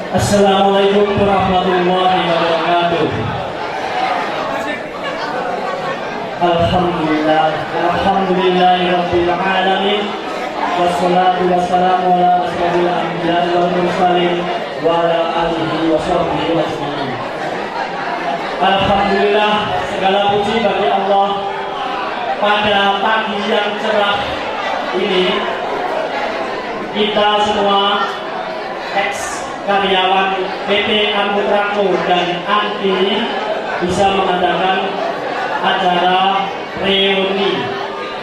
Assalamualaikum warahmatullahi wabarakatuh. Alhamdulillahirabbil alamin. Wassalatu wassalamu ala asyrofil anbiya'i wal mursalin wa ala alihi wa sahbihi ajma'in. Alhamdulillah, segala puji bagi Allah pada pagi yang cerah ini kita semua ex karyawan PT Amputrako dan Anti bisa mengadakan acara reuni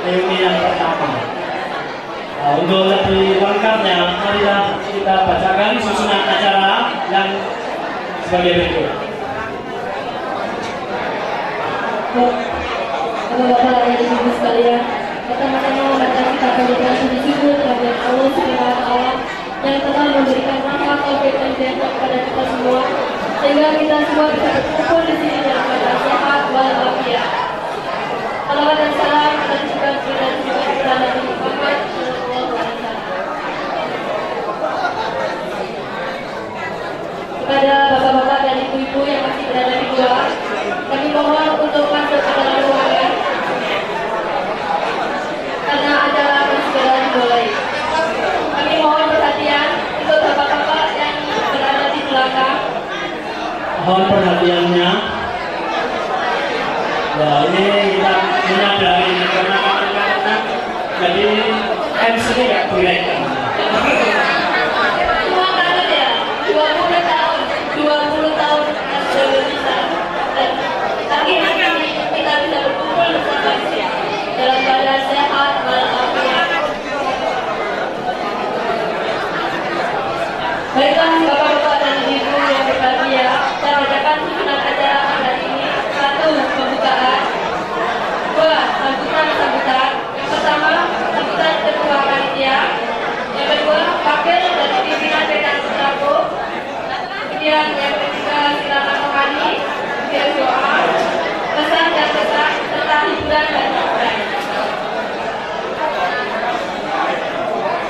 yang pertama. Nah, untuk lebih lengkapnya, marilah kita bacakan susunan acara yang sebagai berikut. Bapak-bapak dan ibu sekalian, pertama-tama membaca kita berdoa sujud syukur terhadap Allah Subhanahu wa Ta'ala yang telah memberikan rahmat taufik dan hidayah kepada kita semua, sehingga kita semua bisa berkumpul di sini dalam keadaan sehat walafiat. Salawat dan salam atas juga kepada Nabi Muhammad sallallahu alaihi wasallam. Kepada bapak-bapak dan ibu-ibu yang masih berada di luar, kami mohon untuk masuk ke dalam ruangan karena acara akan segera dimulai. Kami mohon perhatian untuk bapak-bapak yang berada di belakang. Mohon perhatiannya. Ya, ini kita menyadari karena jadi MC ini nggak boleh. Semua kaget ya, 20 tahun Indonesia. Dan akhirnya kita bisa berkumpul bersama dalam keadaan sehat walafiat. Baiklah bapak-bapak dan ibu yang berbahagia, saya bacakan susunan acara hari ini. 1. Pembukaan. 2. Sambutan. Yang pertama, sambutan ketua panitia. Yang kedua, wakil dari pimpinan PT Amputrako. Kemudian yang ketiga, silakan rohani, kemudian doa, pesan dan kesan, serta hiburan dan hiburan.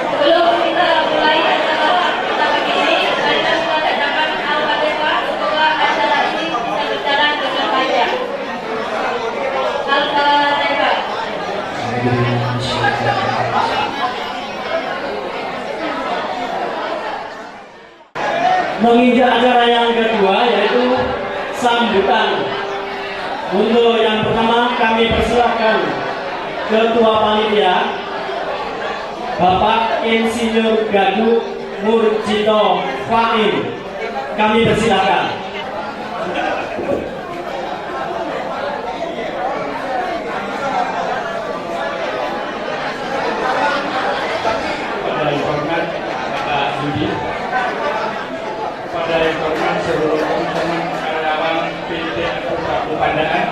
Sebelum kita mulai acara kita pagi ini, marilah kita bacakan Al-Fatihah. Semoga acara ini bisa berjalan dengan lancar. Al-Fatihah. Menginjak acara yang kedua yaitu sambutan. Untuk yang pertama kami persilahkan Ketua Panitia Bapak Insinyur Gaduk Murjito Fahim. Kami persilahkan. Pada yang hormat Bapak Yudi, pada yang hormat seluruh teman-teman karyawan PT Amputrako Pandaan,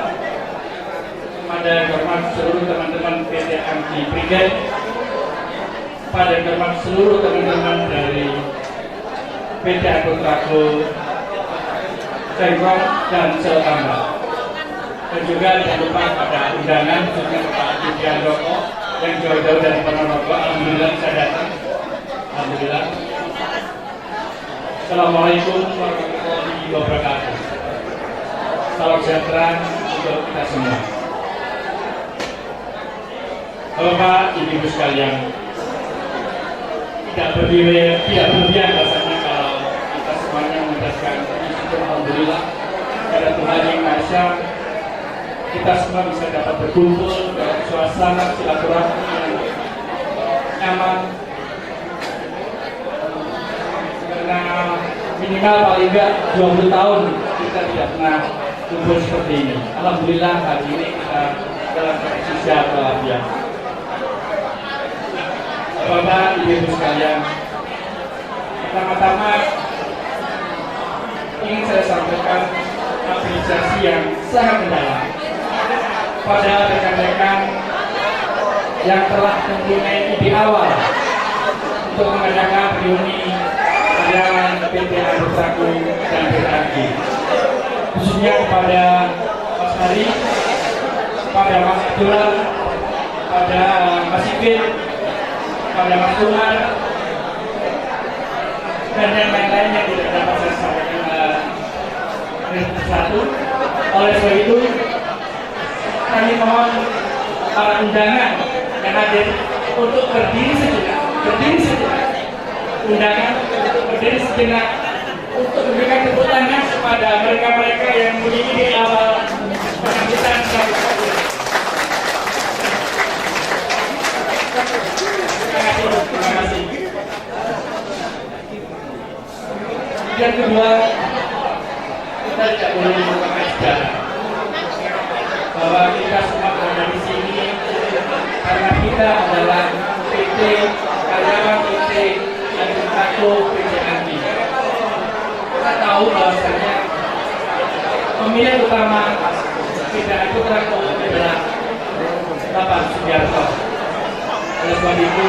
pada yang hormat seluruh teman-teman PT Anti Brigade, pada yang hormat seluruh teman-teman dari PT Amputrako Cengkong dan Seltambah, dan juga jangan lupa pada undangan khususnya Pak Judian Roko yang jauh-jauh dari Ponorogo. Alhamdulillah bisa datang. Alhamdulillah. Assalamualaikum warahmatullahi wabarakatuh. Salam sejahtera untuk kita semua. Bapak, Ibu sekalian, tidak berlebihan rasanya kalau kita semuanya mengucapkan syukur alhamdulillah kepada Tuhan Yang Maha Esa, kita semua bisa dapat berkumpul dalam suasana silaturahmi yang nyaman, karena minimal paling enggak 20 tahun kita tidak pernah kumpul seperti ini. Alhamdulillah hari ini kita dalam kondisi sehat walafiat. Bapak, Ibu sekalian, pertama-tama ingin saya sampaikan apresiasi yang sangat mendalam pada rekan-rekan yang telah mempunyai ide awal untuk mengadakan reuni karyawan PT Amputrako dan BRG, khususnya kepada Mas Hari, pada Mas Abdullah, pada Mas Iqbal, pada Mas Umar, dan yang lain-lainnya tidak dapat saya sampaikan satu. Oleh sebab itu, kami mohon para undangan yang hadir untuk berdiri sejenak, undangan berdiri sejenak untuk memberikan tepuk tangan kepada mereka-mereka yang mempunyai ide awal pengambilan. Yang kedua, kita tidak boleh melupakan sejarah bahwa kita semua berada di sini karena kita adalah PT karyawan PT Advokato PT Andi. Kita tahu bahwasanya pemilik utama PT Advokato adalah Bapak Sugiarto. Oleh sebab itu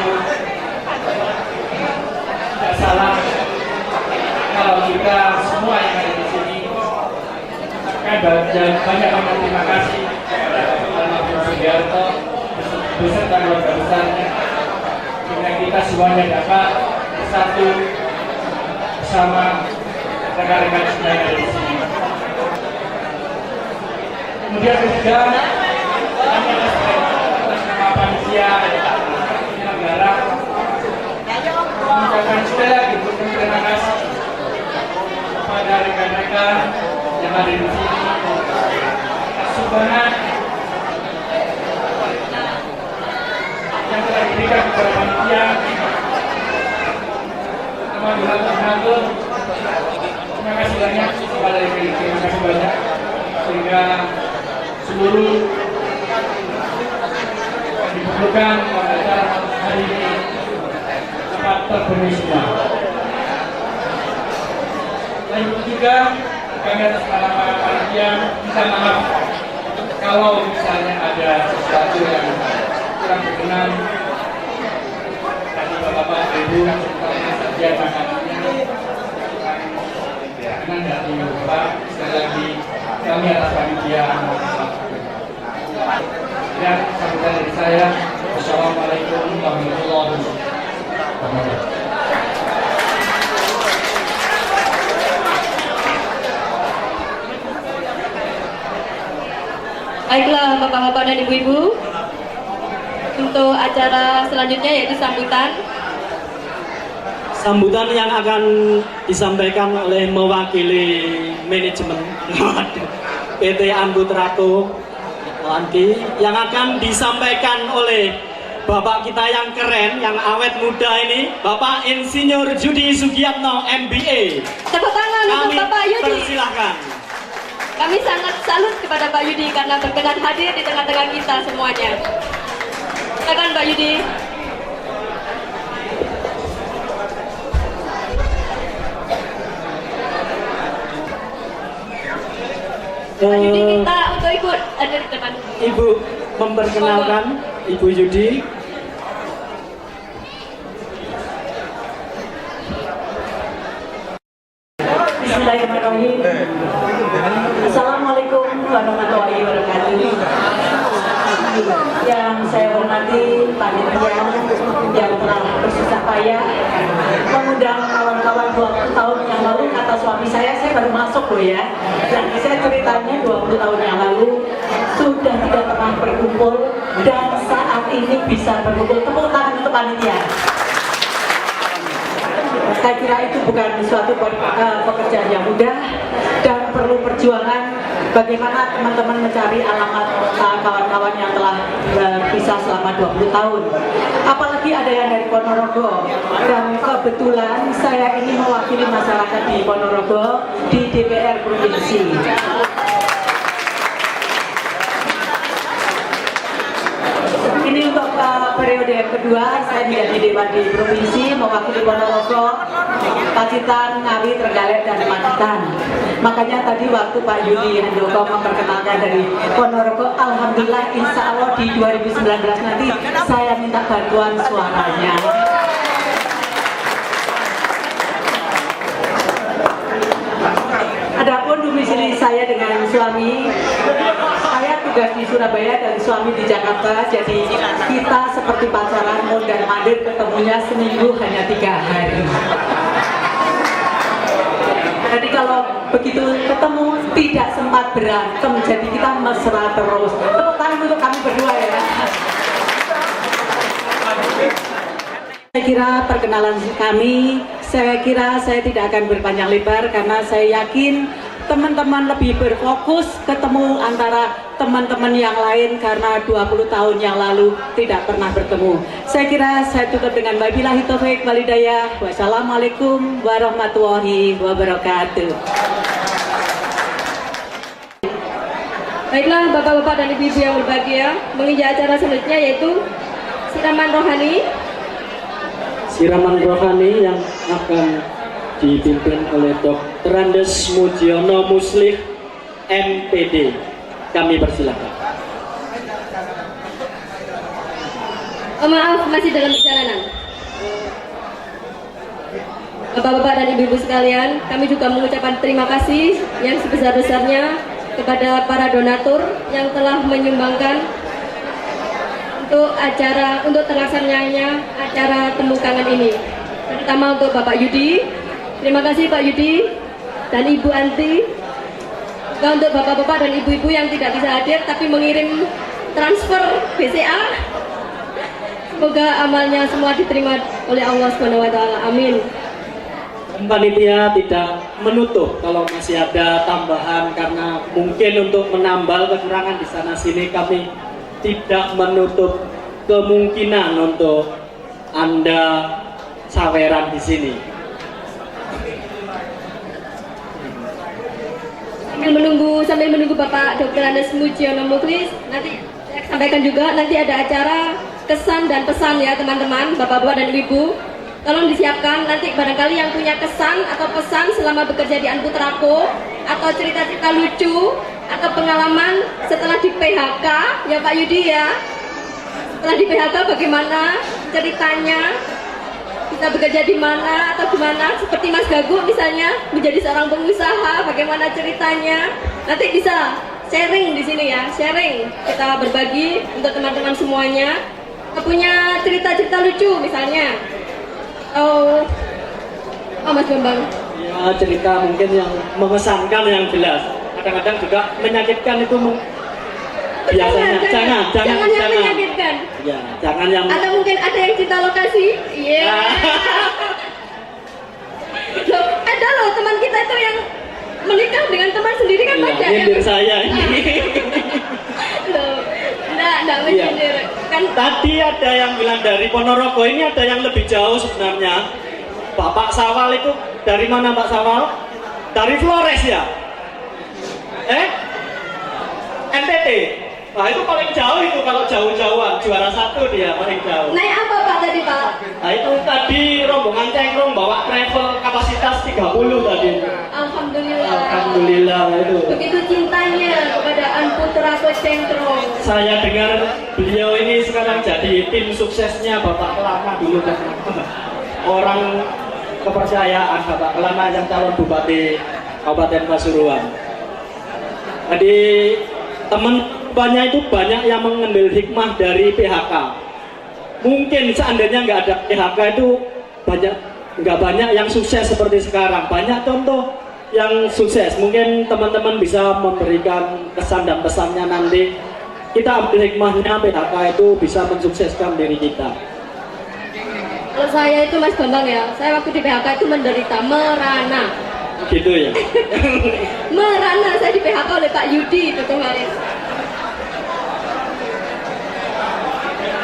tidak salah kalau kita semua yang ada di sini kan banyak terima kasih kepada Bapak Sugiarto beserta keluarga besarnya, sehingga kita semuanya dapat bersatu bersama rekan-rekan semua yang ada di sini. Kemudian ketiga, kami atas nama panitia negara mengucapkan sekali lagi terima kasih kepada rekan-rekan yang ada di sini, sumbangan yang telah diberikan kepada panitia. Alhamdulillah, terima kasih banyak kepada terima kasih banyak sehingga seluruh yang diperlukan pada acara hari ini dapat terpenuhi semua. Yang ketiga, kami atas nama panitia minta maaf kalau misalnya ada sesuatu yang kurang berkenan tadi bapak-bapak ibu terutama saja makanannya berkenan dari bapak. Sekali lagi kami atas panitia dan sambutan dari saya. Wassalamualaikum warahmatullahi wabarakatuh. Baiklah bapak-bapak dan ibu-ibu, untuk acara selanjutnya yaitu sambutan yang akan disampaikan oleh mewakili manajemen PT Advokato Andi, yang akan disampaikan oleh Bapak kita yang keren, yang awet muda ini, Bapak Insinyur Yudi Sugiyatno MBA. Tepuk tangan untuk Bapak Yudi. Persilahkan. Kami sangat salut kepada Pak Yudi karena berkenan hadir di tengah-tengah kita semuanya. Silakan Pak Yudi. Pak Yudi minta untuk ikut ada di depan. Ibu memperkenalkan Ibu Yudi. Bismillahirrahmanirrahim. Assalamualaikum warahmatullahi wabarakatuh. Yang saya hormati panitia yang telah bersusah payah mengundang kawan-kawan 20 tahun yang lalu. Kata suami saya baru masuk loh ya. Dan saya ceritanya 20 tahun yang lalu sudah tidak pernah berkumpul dan saat ini bisa berkumpul. Tepuk tangan untuk panitia. Saya kira itu bukan suatu pekerjaan yang mudah dan perlu perjuangan bagaimana teman-teman mencari alamat kawan-kawan yang telah berpisah selama 20 tahun. Apalagi ada yang dari Ponorogo, dan kebetulan saya ini mewakili masyarakat di Ponorogo di DPR Provinsi. Ini untuk periode yang kedua saya menjadi Dewan di Provinsi mewakili Ponorogo, Pacitan, Ngawi, Trenggalek, dan Magetan. Makanya tadi waktu Pak Yudi Handoko memperkenalkan dari Ponorogo, alhamdulillah insya Allah di 2019 nanti saya minta bantuan suaranya. Adapun domisili saya dengan suami, saya tugas di Surabaya dan suami di Jakarta, jadi kita seperti pacaran mondar mandir, ketemunya seminggu hanya 3 hari. Jadi kalau begitu ketemu tidak sempat berantem, jadi kita mesra terus. Tepuk tangan untuk kami berdua ya. Saya kira perkenalan kami, saya kira saya tidak akan berpanjang lebar karena saya yakin teman-teman lebih berfokus ketemu antara teman-teman yang lain karena 20 tahun yang lalu tidak pernah bertemu. Saya kira saya tutup dengan wabillahi taufik walhidayah. Wassalamualaikum warahmatullahi wabarakatuh. Baiklah Bapak-Bapak dan Ibu-Ibu yang berbahagia, menginjak acara selanjutnya yaitu siraman rohani. Siraman rohani yang akan dipimpin oleh Dr. Andes Mujiono Muslih MPD. Kami persilakan. Oh, maaf, masih dalam perjalanan. Bapak-bapak dan ibu-ibu sekalian, kami juga mengucapkan terima kasih yang sebesar-besarnya kepada para donatur yang telah menyumbangkan untuk terlaksananya acara temu kangen ini. Terutama untuk Bapak Yudi. Terima kasih Pak Yudi dan Ibu Anti. Juga untuk bapak-bapak dan ibu-ibu yang tidak bisa hadir tapi mengirim transfer BCA. Semoga amalnya semua diterima oleh Allah SWT. Amin. Panitia tidak menutup kalau masih ada tambahan karena mungkin untuk menambal kekurangan di sana sini, kami tidak menutup kemungkinan untuk Anda saweran di sini. Sambil menunggu Bapak Dr. Andes Mujiono Muslih, nanti saya sampaikan juga nanti ada acara kesan dan pesan ya teman-teman, bapak-bapak dan ibu. Tolong disiapkan nanti barangkali yang punya kesan atau pesan selama bekerja di Anputrako atau cerita-cerita lucu atau pengalaman setelah di PHK ya Pak Yudi ya. Setelah di PHK bagaimana ceritanya, kita bekerja di mana atau gimana, seperti Mas Gagu misalnya menjadi seorang pengusaha, bagaimana ceritanya. Nanti bisa sharing di sini ya, sharing, kita berbagi untuk teman-teman semuanya. Kita punya cerita-cerita lucu misalnya. Oh Mas Bambang. Ya, cerita mungkin yang mengesankan yang jelas. Kadang-kadang juga menyakitkan itu biasanya. Jangan yang menyakitkan. Ya, jangan yang. Atau mungkin ada yang cinta lokasi. Iya. Loh, ada loh teman kita itu yang menikah dengan teman sendiri kan Ya, ada nyindir saya ini. Loh, enggak menyindir. Kan Tadi ada yang bilang dari Ponorogo, ini ada yang lebih jauh sebenarnya. Bapak Sawal itu dari mana Pak Sawal? Dari Flores ya? NTT? Nah itu paling jauh itu kalau jauh-jauhan, juara 1 dia paling jauh. naik apa Pak tadi Pak? Nah itu tadi rombongan cengkrong bawa travel kapasitas 30 tadi. Alhamdulillah. Alhamdulillah itu. Begitu cintanya kepada Anputrako Cengkrong. Saya dengar beliau ini sekarang jadi tim suksesnya Bapak Kelana dulu kan. Orang kepercayaan Bapak Kelana yang calon Bupati Kabupaten Pasuruan. Jadi teman-temannya itu banyak yang mengambil hikmah dari PHK. Mungkin seandainya nggak ada PHK itu nggak banyak yang sukses seperti sekarang. Banyak contoh yang sukses. Mungkin teman-teman bisa memberikan kesan dan pesannya nanti. Kita ambil hikmahnya, PHK itu bisa mensukseskan diri kita. Kalau saya itu Mas Bambang ya, saya waktu di PHK itu menderita merana. Gitu ya. Merana saya di PHK oleh Pak Yudi itu kemarin.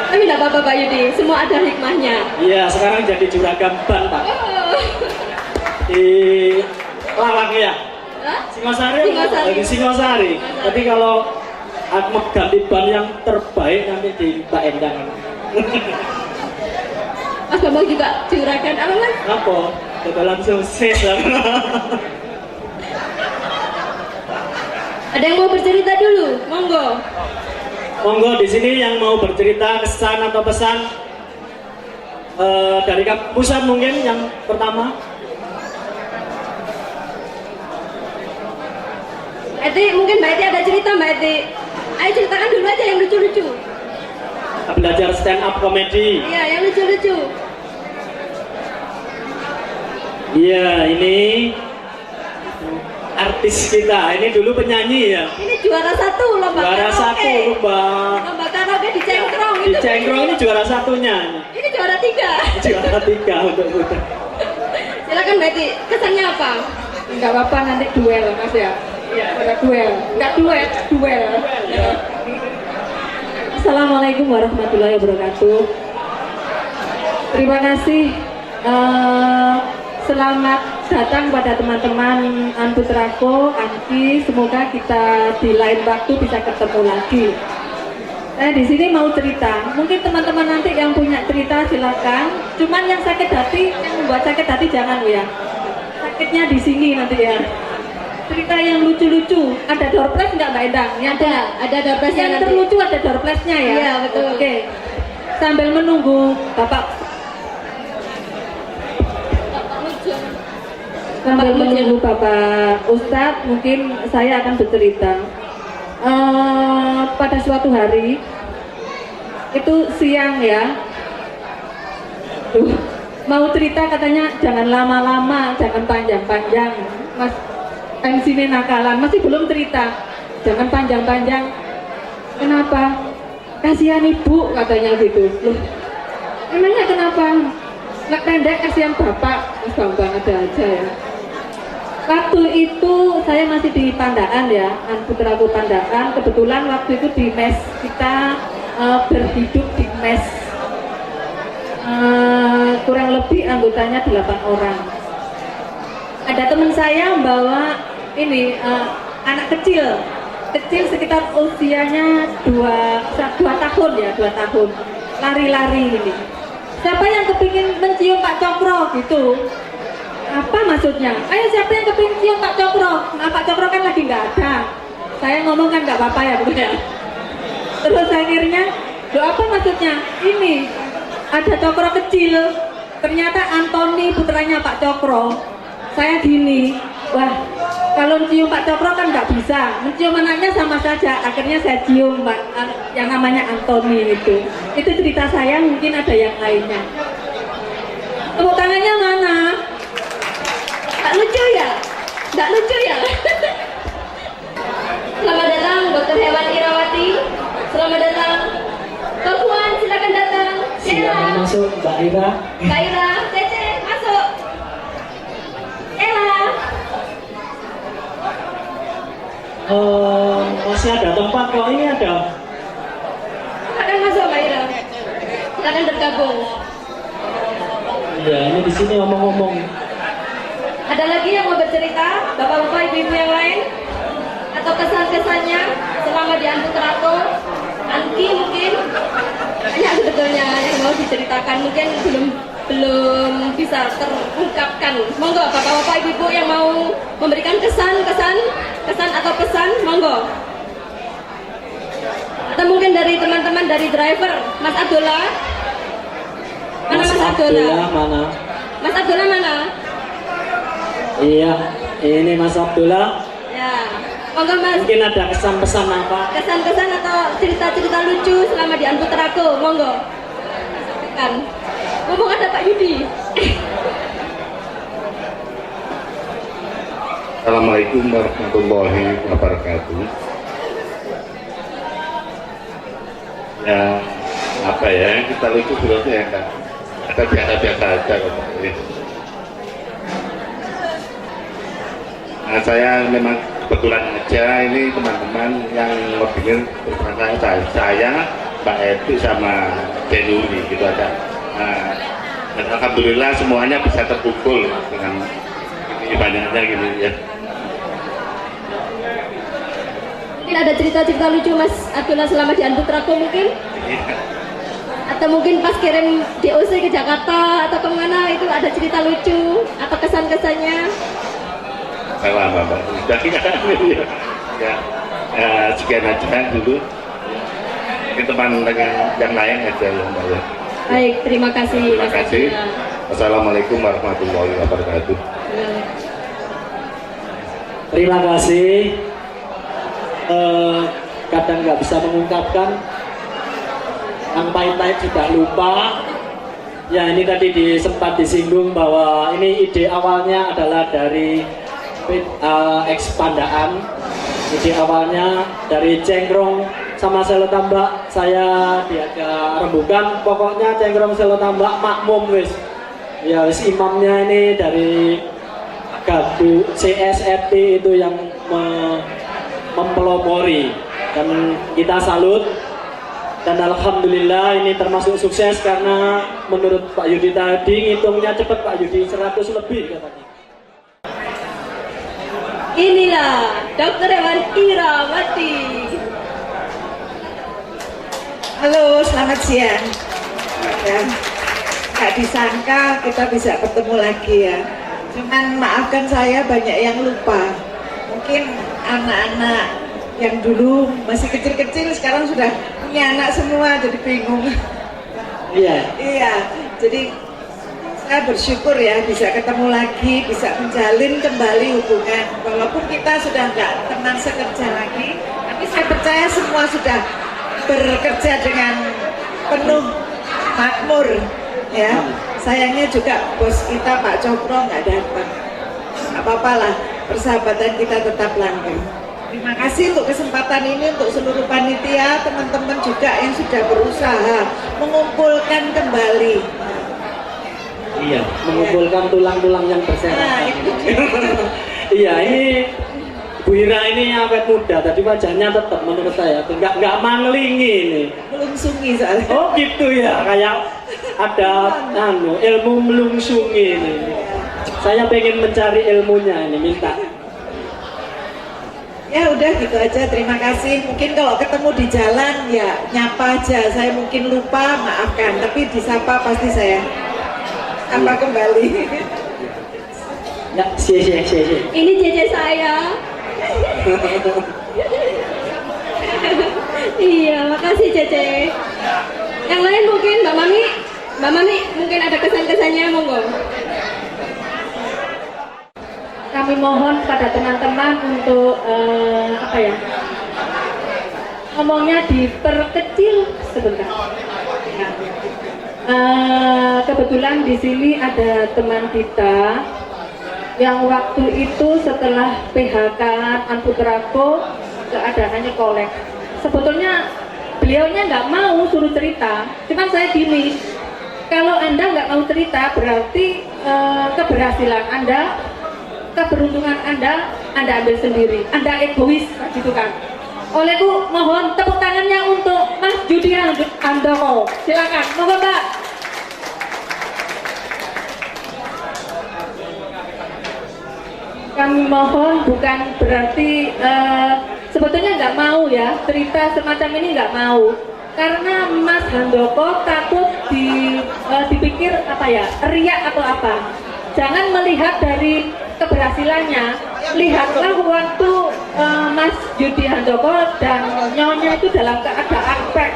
Tapi tidak apa-apa Pak Yudi, semua ada hikmahnya. Iya, sekarang jadi juragan ban Pak. Oh. Di Lawang ya. Hah? Singosari. Singosari. Di Singosari. Tapi kalau aku ganti ban yang terbaik nanti di Mbak Endang. Mas Bambang juga juragan apa Mas? Apa? Dodolan sosis lah. Ada yang mau bercerita dulu? Monggo. Monggo di sini yang mau bercerita kesan atau pesan dari pusat mungkin yang pertama. Eti, mungkin Mbak Eti ada cerita Mbak Eti. Ayo ceritakan dulu aja yang lucu-lucu. Belajar stand up comedy. Iya, yang lucu-lucu. Iya, ini artis kita. Ini dulu penyanyi ya. Ini juara 1 lomba Juara karaoke. 1 lomba. Lomba karaoke di Cengkrong Di Cengkrong ini juara 1-nya. Ini juara 3. Juara 3 untuk putar. Silakan Mbak Eti, kesannya apa? Enggak apa-apa nanti duel Mas ya. Ada duel. Enggak duet, duel. Assalamualaikum warahmatullahi wabarakatuh. Terima kasih. Selamat datang pada teman-teman Anputrako, Anki. Semoga kita di lain waktu bisa ketemu lagi. Saya di sini mau cerita. Mungkin teman-teman nanti yang punya cerita silakan. Cuman yang sakit hati, yang membuat sakit hati jangan ya. Sakitnya di sini nanti ya. Cerita yang lucu-lucu. Ada door prize nggak Mbak Endang? Ada door prize-nya Yang nanti. terlucu ada door prize-nya ya? Iya, betul. Oke. Sambil menunggu Bapak Ustadz, mungkin saya akan bercerita. Pada suatu hari itu siang ya, mau cerita katanya jangan lama-lama, jangan panjang-panjang. Mas MC ini nakalan, masih belum cerita, jangan panjang-panjang. Kenapa? Kasihan ibu katanya gitu. Loh, emangnya kenapa? Nggak pendek, kasihan bapak. Mas Bambang ada aja ya. Waktu itu saya masih di Pandaan ya, Putraku Pandaan. Kebetulan waktu itu di mes kita berhidup di mes kurang lebih anggotanya 8 orang. Ada teman saya membawa ini anak kecil sekitar usianya 2 tahun ya, 2 tahun, lari-lari ini. Siapa yang kepingin mencium Pak Cokro gitu? Apa maksudnya? Ayo siapa yang kepingin cium Pak Cokro? Nah Pak Cokro kan lagi nggak ada. Saya ngomong kan nggak apa-apa ya bukan ya. Terus akhirnya, doa apa maksudnya? Ini ada Cokro kecil. Ternyata Antoni putranya Pak Cokro. Saya gini, wah kalau cium Pak Cokro kan nggak bisa. Mencium anaknya sama saja. Akhirnya saya cium Pak yang namanya Antoni itu. Itu cerita saya, mungkin ada yang lainnya. Tepuk tangannya mana? Nggak lucu ya? Nggak lucu ya? Selamat datang Dr. Hewan Irawati. Selamat datang Kak Puan, silakan datang. Silakan masuk Mbak Ira. Mbak Ira, Cece, masuk. Ella. Masih ada tempat kok, ini ada. Silakan masuk Mbak Ira. Silakan bergabung. Iya, ini di sini ngomong-ngomong. Ada lagi yang mau bercerita, bapak-bapak, ibu-ibu yang lain? Atau kesan-kesannya selama di Anputrako? Anki mungkin? Banyak sebetulnya yang mau diceritakan, mungkin belum bisa terungkapkan. Monggo bapak-bapak, ibu-ibu yang mau memberikan kesan atau pesan, monggo. Atau mungkin dari teman-teman dari driver, Mas Abdullah. Mana Mas Abdullah? Mana? Mas Abdullah mana? Iya, ini Mas Abdullah. Ya, monggo Mas. Mungkin ada kesan-pesan apa? Kesan-kesan atau cerita-cerita lucu selama di Anputrako, monggo. Kan. Ngomong ada Pak Yudi. Assalamualaikum warahmatullahi wabarakatuh. Ya, apa ya, kita lucu berarti ya kan? Ada biasa-biasa aja kok. Nah, saya memang kebetulan aja ini teman-teman yang ngebikin bersama saya, Mbak Epi sama Denuri gitu ada. Nah, dan alhamdulillah semuanya bisa terkumpul dengan ini banyaknya gitu ya. Mungkin ada cerita-cerita lucu Mas Abdullah selama di Anputrako mungkin? Atau mungkin pas kirim DOC ke Jakarta atau kemana itu ada cerita lucu atau kesan-kesannya? Salah Bapak, sudah ya, sekian aja dulu. Ini teman yang lain aja ya Mbak ya. Baik, terima kasih. Terima kasih. Wassalamualaikum warahmatullahi wabarakatuh. Terima kasih. Kadang nggak bisa mengungkapkan, yang pahit-pahit sudah lupa. Ya ini tadi sempat disinggung bahwa ini ide awalnya adalah dari Pandaan. Ide awalnya dari cengkrong sama selo tambak, saya diajak rembukan, pokoknya cengkrong selo tambak makmum wis. Ya wis imamnya ini dari gardu CSRT itu yang mempelopori, dan kita salut. Dan alhamdulillah ini termasuk sukses karena menurut Pak Yudi tadi ngitungnya cepat Pak Yudi, 100 lebih katanya. Inilah Dr. Ewan Irawati. Halo, selamat siang. Ya, nggak disangka kita bisa bertemu lagi ya. Cuman maafkan saya banyak yang lupa. Mungkin anak-anak yang dulu masih kecil-kecil sekarang sudah punya anak semua, jadi bingung. Iya. Iya, jadi saya bersyukur ya bisa ketemu lagi, bisa menjalin kembali hubungan. Walaupun kita sudah nggak teman sekerja lagi, tapi saya percaya semua sudah bekerja dengan penuh makmur. Ya, sayangnya juga bos kita Pak Cokro nggak datang. Nggak apa-apa lah, persahabatan kita tetap langgeng. Terima kasih untuk kesempatan ini, untuk seluruh panitia, teman-teman juga yang sudah berusaha mengumpulkan kembali. Iya, mengumpulkan tulang-tulang yang berserakan. Nah, itu dia. Iya, ini Bu Ira ini awet muda, tadi wajahnya tetap menurut saya nggak manglingi ini. Melungsungi soalnya. Oh gitu ya, kayak ada ilmu melungsungi ini. Saya pengen mencari ilmunya ini, minta. Ya udah gitu aja, terima kasih. Mungkin kalau ketemu di jalan ya nyapa aja. Saya mungkin lupa, maafkan. Tapi disapa pasti saya apa kembali. Ya, sia. Ini JJ saya. Iya, makasih JJ. Yang lain mungkin Mbak Mami mungkin ada kesan-kesannya, monggo. Kami mohon pada teman-teman untuk ngomongnya diperkecil sebentar. Ya. Kebetulan di sini ada teman kita yang waktu itu setelah PHK Anputrako keadaannya kolek. Sebetulnya beliaunya nggak mau suruh cerita, cuman saya gini, kalau Anda nggak mau cerita berarti keberhasilan Anda, keberuntungan Anda ambil sendiri, Anda egois gitu kan. Olehku mohon tepuk tangannya untuk Mas Yudi Handoko, silakan, monggo Mbak. Kami mohon bukan berarti sebetulnya nggak mau ya, cerita semacam ini nggak mau, karena Mas Handoko takut dipikir riak atau apa. Jangan melihat dari keberhasilannya, lihatlah waktu Mas Yudi Handoko dan Nyonya itu dalam keadaan pek.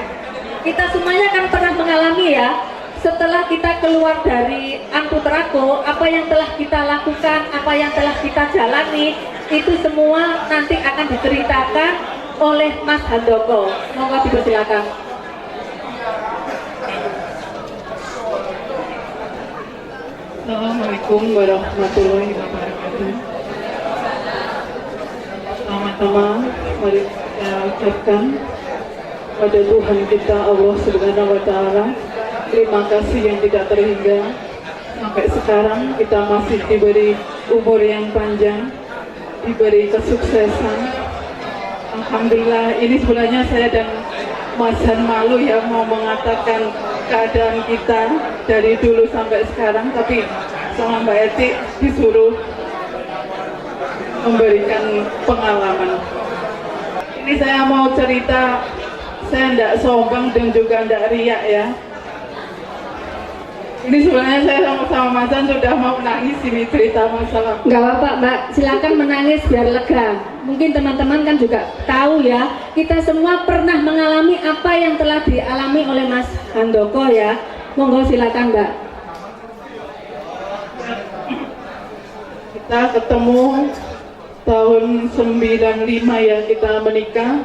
Kita semuanya kan pernah mengalami ya, setelah kita keluar dari Anputrako, apa yang telah kita lakukan, apa yang telah kita jalani, itu semua nanti akan diceritakan oleh Mas Handoko. Monggo dipersilakan. Assalamualaikum warahmatullahi wabarakatuh. Pertama-tama mari kita ucapkan pada Tuhan kita Allah Subhanahu wa Ta'ala terima kasih yang tidak terhingga. Sampai sekarang kita masih diberi umur yang panjang, diberi kesuksesan. Alhamdulillah, ini sebenarnya saya dan Mas Han malu ya mau mengatakan keadaan kita dari dulu sampai sekarang, tapi sama Mbak Eti disuruh memberikan pengalaman. Ini saya mau cerita, saya tidak sombong dan juga tidak riak ya. Ini sebenarnya saya sama Mas Han sudah mau menangis ini cerita masalah. Nggak apa-apa Mbak, silakan menangis biar lega. Mungkin teman-teman kan juga tahu ya, kita semua pernah mengalami apa yang telah dialami oleh Mas Handoko ya. Monggo silakan Mbak. Kita ketemu tahun 95 ya, kita menikah.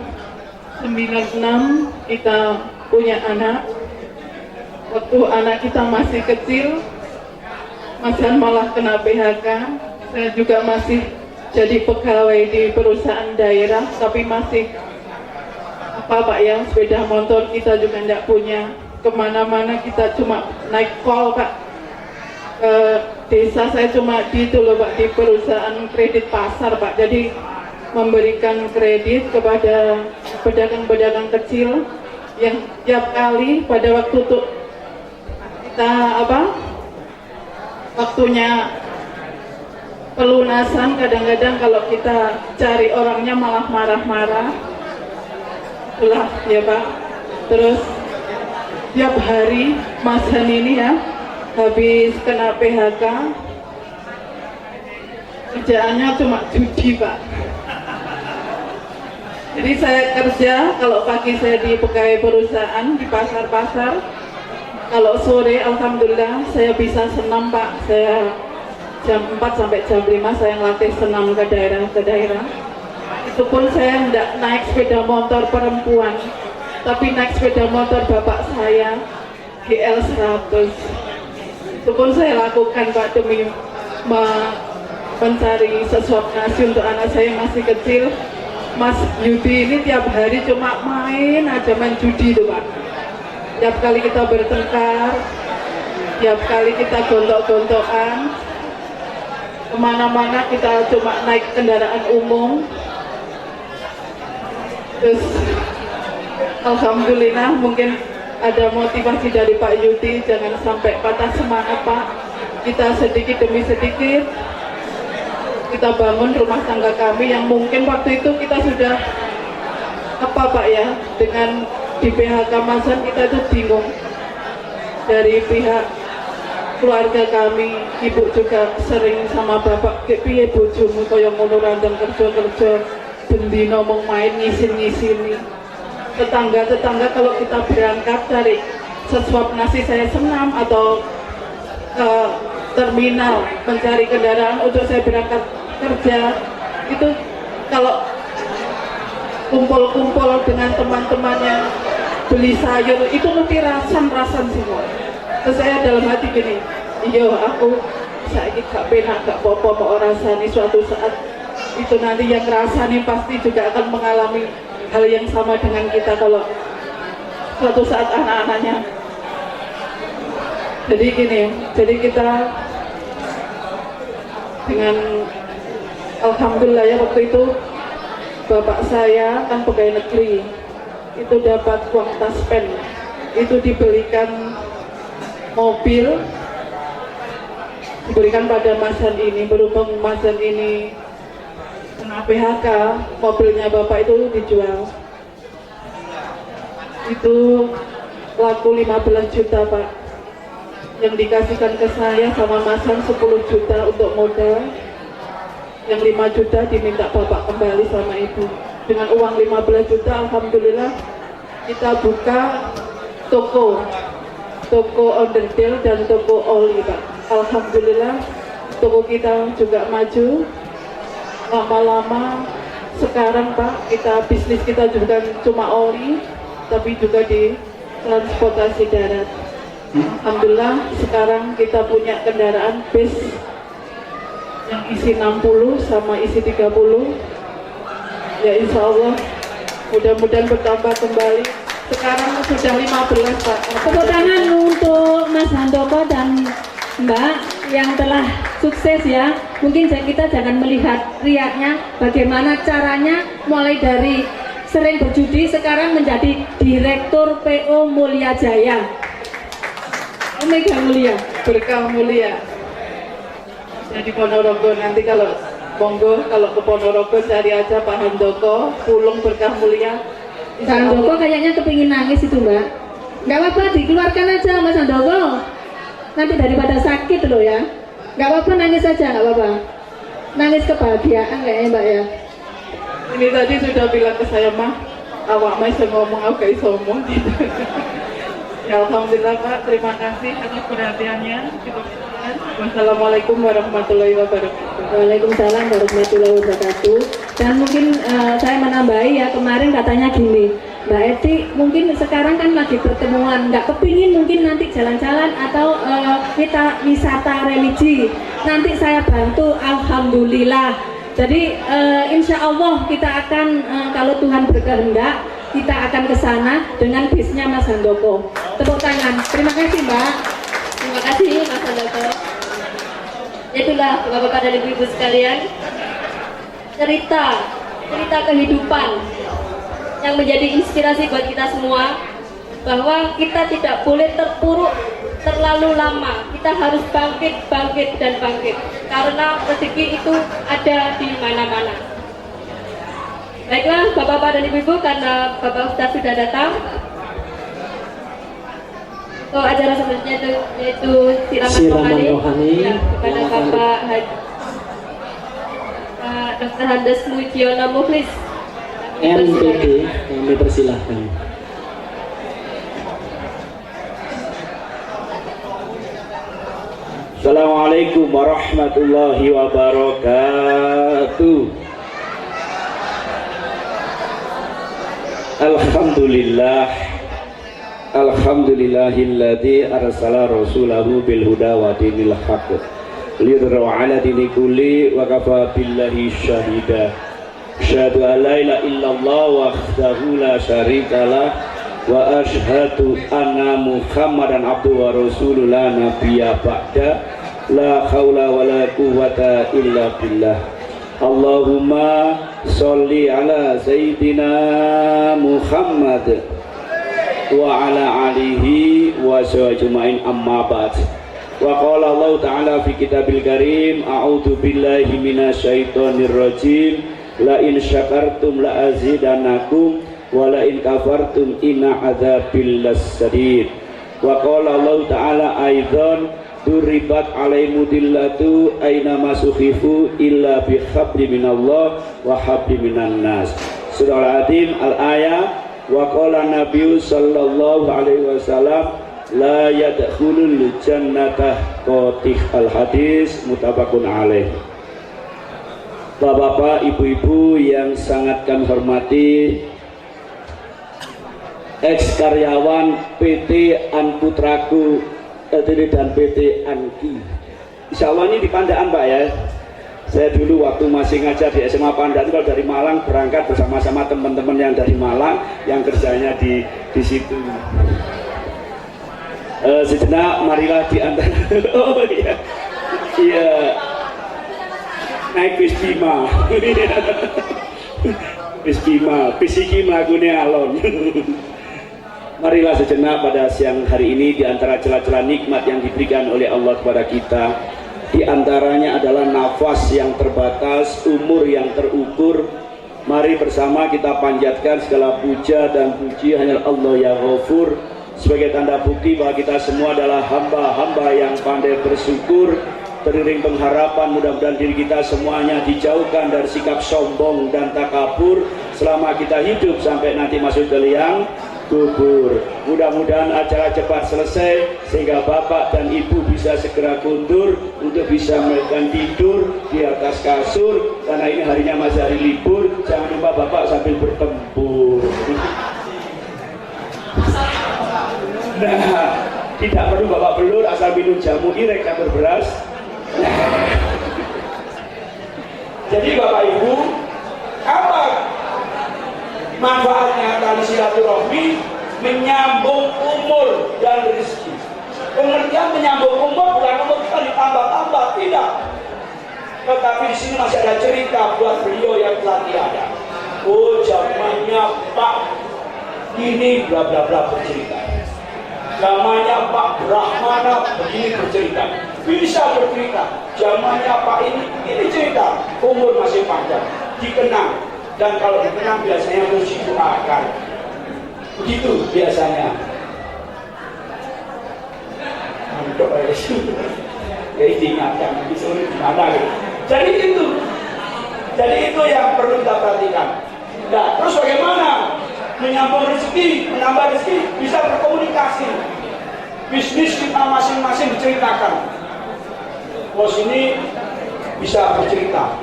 96 kita punya anak. Waktu anak kita masih kecil, Mas Han malah kena PHK. Saya juga masih jadi pegawai di perusahaan daerah, tapi masih Pak ya, sepeda motor kita juga tidak punya. Kemana-mana kita cuma naik call Pak. desa saya cuma di itu loh Pak, di perusahaan kredit pasar Pak. Jadi memberikan kredit kepada pedagang-pedagang kecil yang tiap kali pada waktu tuh kita waktunya pelunasan, kadang-kadang kalau kita cari orangnya malah marah-marah. Itulah ya Pak. Terus tiap hari Mas Han ini ya habis kena PHK, kerjaannya cuma judi Pak. Jadi saya kerja, kalau pagi saya di pegawai perusahaan di pasar-pasar, kalau sore alhamdulillah saya bisa senam Pak. Saya jam 4 sampai jam 5 saya ngelatih senam ke daerah. Itu pun saya tidak naik sepeda motor perempuan, tapi naik sepeda motor bapak saya GL 100. Itu pun saya lakukan Pak demi mencari sesuap nasi untuk anak saya yang masih kecil. Mas Yudi ini tiap hari cuma main aja, main judi tuh Pak. Tiap kali kita bertengkar, tiap kali kita gontok-gontokan, kemana-mana kita cuma naik kendaraan umum. Terus alhamdulillah mungkin ada motivasi dari Pak Yudi, jangan sampai patah semangat Pak. Kita sedikit demi sedikit kita bangun rumah tangga kami yang mungkin waktu itu kita sudah Pak ya, dengan di PHK Masan kita itu bingung. Dari pihak keluarga kami, ibu juga sering sama bapak, piye bojomu kaya ngono randang kerja bendino mau main ngisin-ngisini. Tetangga-tetangga kalau kita berangkat cari sesuap nasi saya senam atau ke terminal mencari kendaraan untuk saya berangkat kerja, itu kalau kumpul-kumpul dengan teman-teman yang beli sayur itu mesti rasan semua. Terus saya dalam hati gini, iya aku saiki gak penak gak apa-apa mau rasani, suatu saat itu nanti yang rasani pasti juga akan mengalami hal yang sama dengan kita kalau suatu saat anak-anaknya. Jadi gini, jadi kita dengan alhamdulillah ya, waktu itu bapak saya kan pegawai negeri, itu dapat uang taspen, itu dibelikan mobil, diberikan pada Mas Han ini. Berhubung Mas Han ini kena PHK, mobilnya bapak itu dijual. Itu laku 15 juta Pak, yang dikasihkan ke saya sama Mas Han 10 juta untuk modal, yang 5 juta diminta bapak kembali sama ibu. Dengan uang 15 juta alhamdulillah kita buka toko onderdil dan toko oli Pak. Alhamdulillah toko kita juga maju. Lama-lama sekarang Pak, bisnis kita juga cuma oli, tapi juga di transportasi darat. Alhamdulillah sekarang kita punya kendaraan bis yang isi 60 sama isi 30. Ya insya Allah mudah-mudahan bertambah kembali. Sekarang sudah 15 Pak. Tepuk tangan untuk Mas Handoko dan Mbak yang telah sukses ya. Mungkin kita jangan melihat riaknya, bagaimana caranya mulai dari sering berjudi sekarang menjadi Direktur PO Mulia Jaya. Omega Mulia, Berkah mulia. Jadi Ponorogo nanti kalau monggo, kalau ke Ponorogo cari aja Pak Handoko, Pulung Berkah Mulia. Mas Handoko kayaknya kepingin nangis itu Mbak. Nggak apa-apa, dikeluarkan aja Mas Handoko. Nanti daripada sakit loh ya. Nggak apa-apa, nangis aja, nggak apa-apa. Nangis kebahagiaan kayaknya Mbak ya. Ini tadi sudah bilang ke saya mah, awak masih ngomong aku gak iso ngomong gitu. Ya alhamdulillah Pak, terima kasih atas perhatiannya. Wassalamualaikum warahmatullahi wabarakatuh. Waalaikumsalam warahmatullahi wabarakatuh. Dan mungkin saya menambahi ya, kemarin katanya gini, Mbak Eti mungkin sekarang kan lagi pertemuan, nggak kepingin mungkin nanti jalan-jalan atau kita wisata religi. Nanti saya bantu, alhamdulillah. Jadi insya Allah kita akan kalau Tuhan berkehendak kita akan ke sana dengan bisnya Mas Handoko. Tepuk tangan. Terima kasih Mbak. Terima kasih Mas Handoko. Itulah Bapak-bapak dan Ibu-ibu sekalian, cerita kehidupan yang menjadi inspirasi buat kita semua, bahwa kita tidak boleh terpuruk terlalu lama. Kita harus bangkit karena rezeki itu ada di mana-mana. Baiklah Bapak-bapak dan Ibu-ibu, karena Bapak Ustaz sudah datang, acara selanjutnya yaitu siraman rohani kepada Bapak Dr. Handes Mujiono Mukhlis, MPD, kami persilahkan. Assalamualaikum warahmatullahi wabarakatuh. Alhamdulillahilladzi arsala rasulahu bil huda wa dinil haqq liyudhhirahu 'ala dini kulli wa kafa billahi syahida. Asyhadu an la ilaha illallah wahdahu la syarikalah wa asyhadu anna Muhammadan abduhu wa rasuluhu la nabiyya ba'da. La haula wa la quwwata illa billah. Allahumma sholli ala sayyidina Muhammad wa ala alihi wa sahbihi amma ba'd. Wa qala Allah ta'ala fi kitabil karim, a'udzu billahi minasyaitonir rajim, la in syakartum la azidannakum wa la in kafartum inna adzabil lasadid. Wa qala Allah ta'ala aidan, duribat alaihimu dillatu aina masukhifu illa bi habli minallah wa habli minan nas. Surah Al-Adim al-ayat. Wa qala Nabi sallallahu alaihi wasallam la yadkhulul jannata qatih. Al-hadis muttafaqun alaih. Bapak-bapak, ibu-ibu yang sangat kami hormati, ex karyawan PT An Putraku dan PT Anki. Insya Allah ini di Pandaan Pak ya. Saya dulu waktu masih ngajar di SMA Pandaan, kalau dari Malang berangkat bersama-sama teman-teman yang dari Malang yang kerjanya di situ. Sejenak marilah di antara oh iya. Iya. Naik bis Bima. Bis Bima, pisiki mlakune alon. Marilah sejenak pada siang hari ini, di antara celah-celah nikmat yang diberikan oleh Allah kepada kita, di antaranya adalah nafas yang terbatas, umur yang terukur. Mari bersama kita panjatkan segala puja dan puji hanya Allah ya Ghafur, sebagai tanda bukti bahwa kita semua adalah hamba-hamba yang pandai bersyukur. Teriring pengharapan, mudah-mudahan diri kita semuanya dijauhkan dari sikap sombong dan takabur selama kita hidup sampai nanti masuk ke liang kubur. Mudah-mudahan acara cepat selesai sehingga bapak dan ibu bisa segera kundur untuk bisa melakukan tidur di atas kasur, karena ini harinya masih hari libur. Jangan lupa bapak sambil bertempur. Nah, tidak perlu bapak belur, asal minum jamu irek campur beras. Jadi bapak ibu, apa manfaatnya tali silaturahmi? Menyambung umur dan rezeki. Pengertian menyambung umur bukan umur kita ditambah-tambah, tidak. Tetapi di sini masih ada cerita buat beliau yang telah tiada. Oh, zamannya Pak ini bla bla bla bercerita. Zamannya Pak Brahmana begini bercerita. Bisa bercerita. Zamannya Pak ini cerita. Umur masih panjang, dikenang. Dan kalau dikenang biasanya musik akan begitu biasanya. Jadi diingatkan disuruh gimana gitu. Jadi itu yang perlu kita perhatikan. Nah, terus bagaimana menyambung rezeki, menambah rezeki, bisa berkomunikasi. Bisnis kita masing-masing diceritakan. Bos ini bisa bercerita.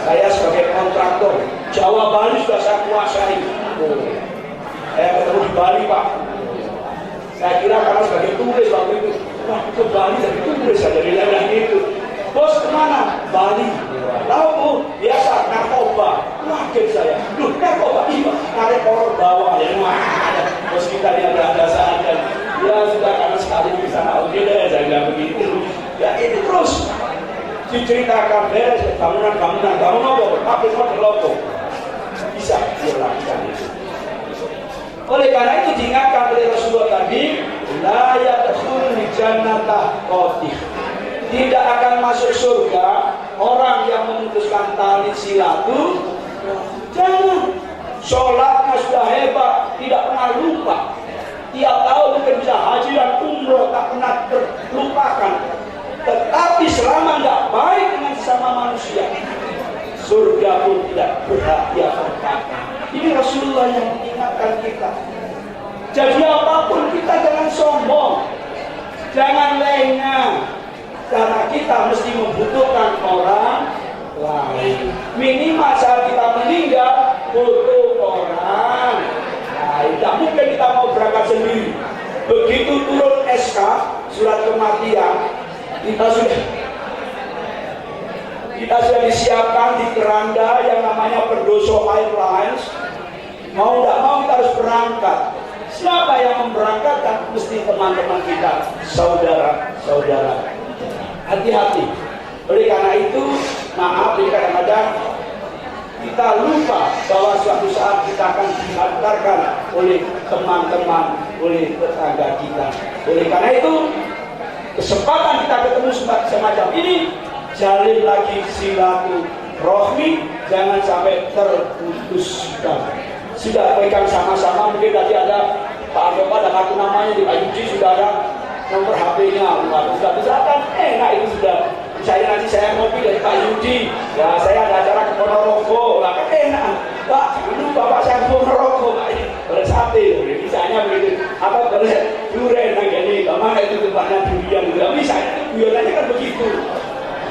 Saya sebagai kontraktor Jawa Bali sudah saya kuasai. Saya ketemu di Bali Pak. Saya kira karena sebagai turis waktu itu, wah ke Bali dari turis saja bilang gitu. Bos kemana? Bali. Tahu Bu, biasa narkoba. Kaget saya. Duh, narkoba iya. Narik kolor bawah ya. Wah, bos kita dia ada saja. Ya sudah karena sekali di sana oke deh, saya bilang begitu. Ya ini terus. diceritakan beres bangunan apa, tapi model apa bisa dilakukan itu. Oleh karena itu diingatkan oleh Rasulullah tadi, la yadkhulul jannata qatih. Tidak akan masuk surga orang yang memutuskan tali silaturahmi. Jangan. Sholatnya sudah hebat, tidak pernah lupa. Tiap tahun mungkin bisa haji dan umroh, tak pernah terlupakan. Tetapi selama tidak baik dengan sesama manusia, surga pun tidak berhak dia pertahankan. Ini Rasulullah yang mengingatkan kita. Jadi apapun kita jangan sombong, jangan lengah, karena kita mesti membutuhkan orang lain. Minimal saat kita meninggal butuh orang lain. Tidak mungkin kita mau berangkat sendiri. Begitu turun SK surat kematian, kita sudah disiapkan di keranda yang namanya Perdoso Airlines. Mau tidak mau kita harus berangkat. Siapa yang memberangkatkan? Mesti teman-teman kita, saudara-saudara. Hati-hati. Oleh karena itu, maaf kadang-kadang kita lupa bahwa suatu saat kita akan dihantarkan oleh teman-teman, oleh tetangga kita. Oleh karena itu, kesempatan kita ketemu semacam ini, jalin lagi silaturahmi, jangan sampai terputuskan. Sudah pegang sama-sama, mungkin tadi ada Pak Ardopa, ada kartu namanya di Pak Yuji, sudah ada nomor HP-nya, sudah misalkan enak itu sudah. Misalnya nanti saya ngopi dari Pak Yudi, ya saya ada acara ke Ponorogo, lah kan enak. Pak, dulu bapak saya ke Ponorogo, Pak, boleh sate, misalnya begitu. Apa boleh durian, nah gini, kemana itu tempatnya durian, misalnya itu duriannya kan begitu.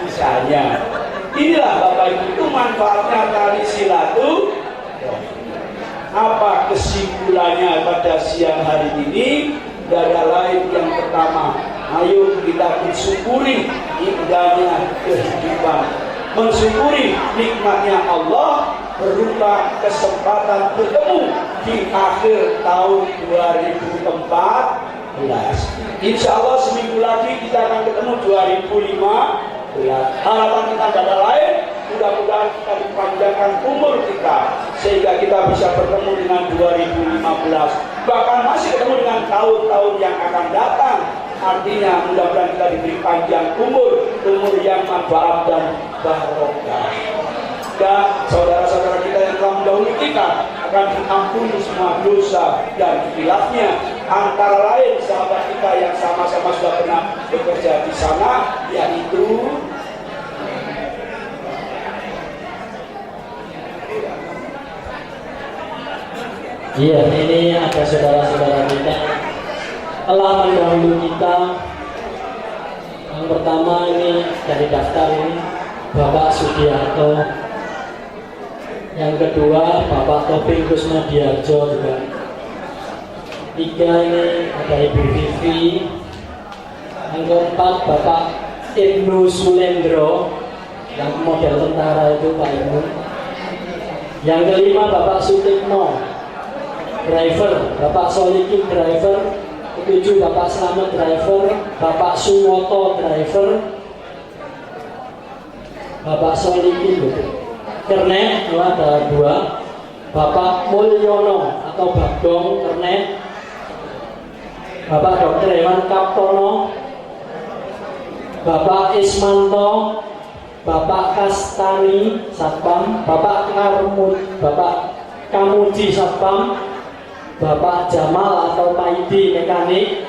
Misalnya, inilah Bapak Ibu itu manfaatnya tali silaturahmi. Apa kesimpulannya pada siang hari ini? Tidak ada lain yang pertama, ayo kita mensyukuri indahnya kehidupan, mensyukuri nikmatnya Allah berupa kesempatan bertemu di akhir tahun 2014. Insya Allah seminggu lagi kita akan ketemu 2015. Harapan kita tidak ada lain, mudah-mudahan kita dipanjangkan umur kita sehingga kita bisa bertemu dengan 2015, bahkan masih ketemu dengan tahun-tahun yang akan datang. Artinya mudah-mudahan kita diberi panjang umur yang manfaat dan barokah. Dan saudara-saudara kita yang telah mendahului kita akan diampuni semua dosa dan khilafnya. Antara lain sahabat kita yang sama-sama sudah pernah bekerja di sana, yaitu iya, ini ada saudara-saudara kita telah mendahului kita. Yang pertama ini dari daftar ini Bapak Sugiarto, yang kedua Bapak Toping Kusnadiarjo juga. Tiga ini ada Ibu Vivi, yang keempat Bapak Ibnu Sulendro yang model tentara itu Pak Ibnu, yang kelima Bapak Sutikno driver, Bapak Solikin driver, ketujuh Bapak Slamet driver, Bapak Suwoto driver, Bapak Solikin kernet, ada dua, Bapak Mulyono atau Bagong kernet, Bapak Dr. Hewan Kaptono, Bapak Ismanto, Bapak Kastani Satpam, Bapak Kamuji Satpam, Bapak Jamal atau Paidi mekanik,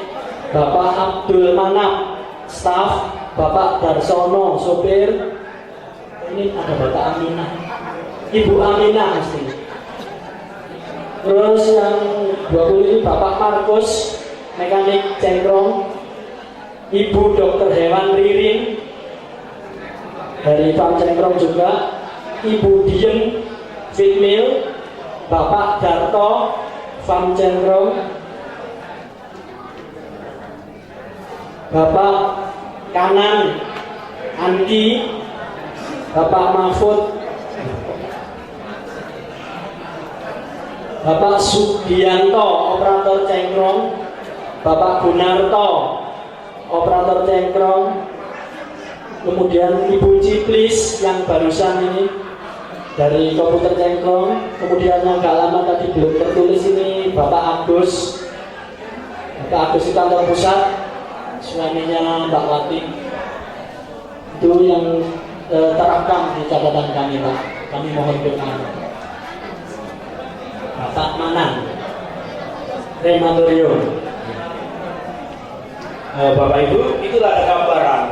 Bapak Abdul Manap staf, Bapak Darsono sopir. Ini ada Bapak Aminah, Ibu Aminah mesti. Terus yang 20 ini Bapak Markus mekanik cengkrong, Ibu Dr. Hewan Ririn dari Farm Cengkrong juga, Ibu Diem Fitmil, Bapak Darto Farm Cengkrong, Bapak Kanan Anki, Bapak Mahfud, Bapak Sugianto operator cengkrong, Bapak Gunarto operator cengkrong, kemudian Ibu Ciplis yang barusan ini dari Komputer Cengkong, kemudian yang gak lama tadi belum tertulis ini Bapak Agus di kantor pusat, suaminya Mbak Wati. Itu yang terekam di catatan kami, Pak. Kami mohon doa. Bapak Manan Rematorium. Bapak Ibu, itulah ada gambaran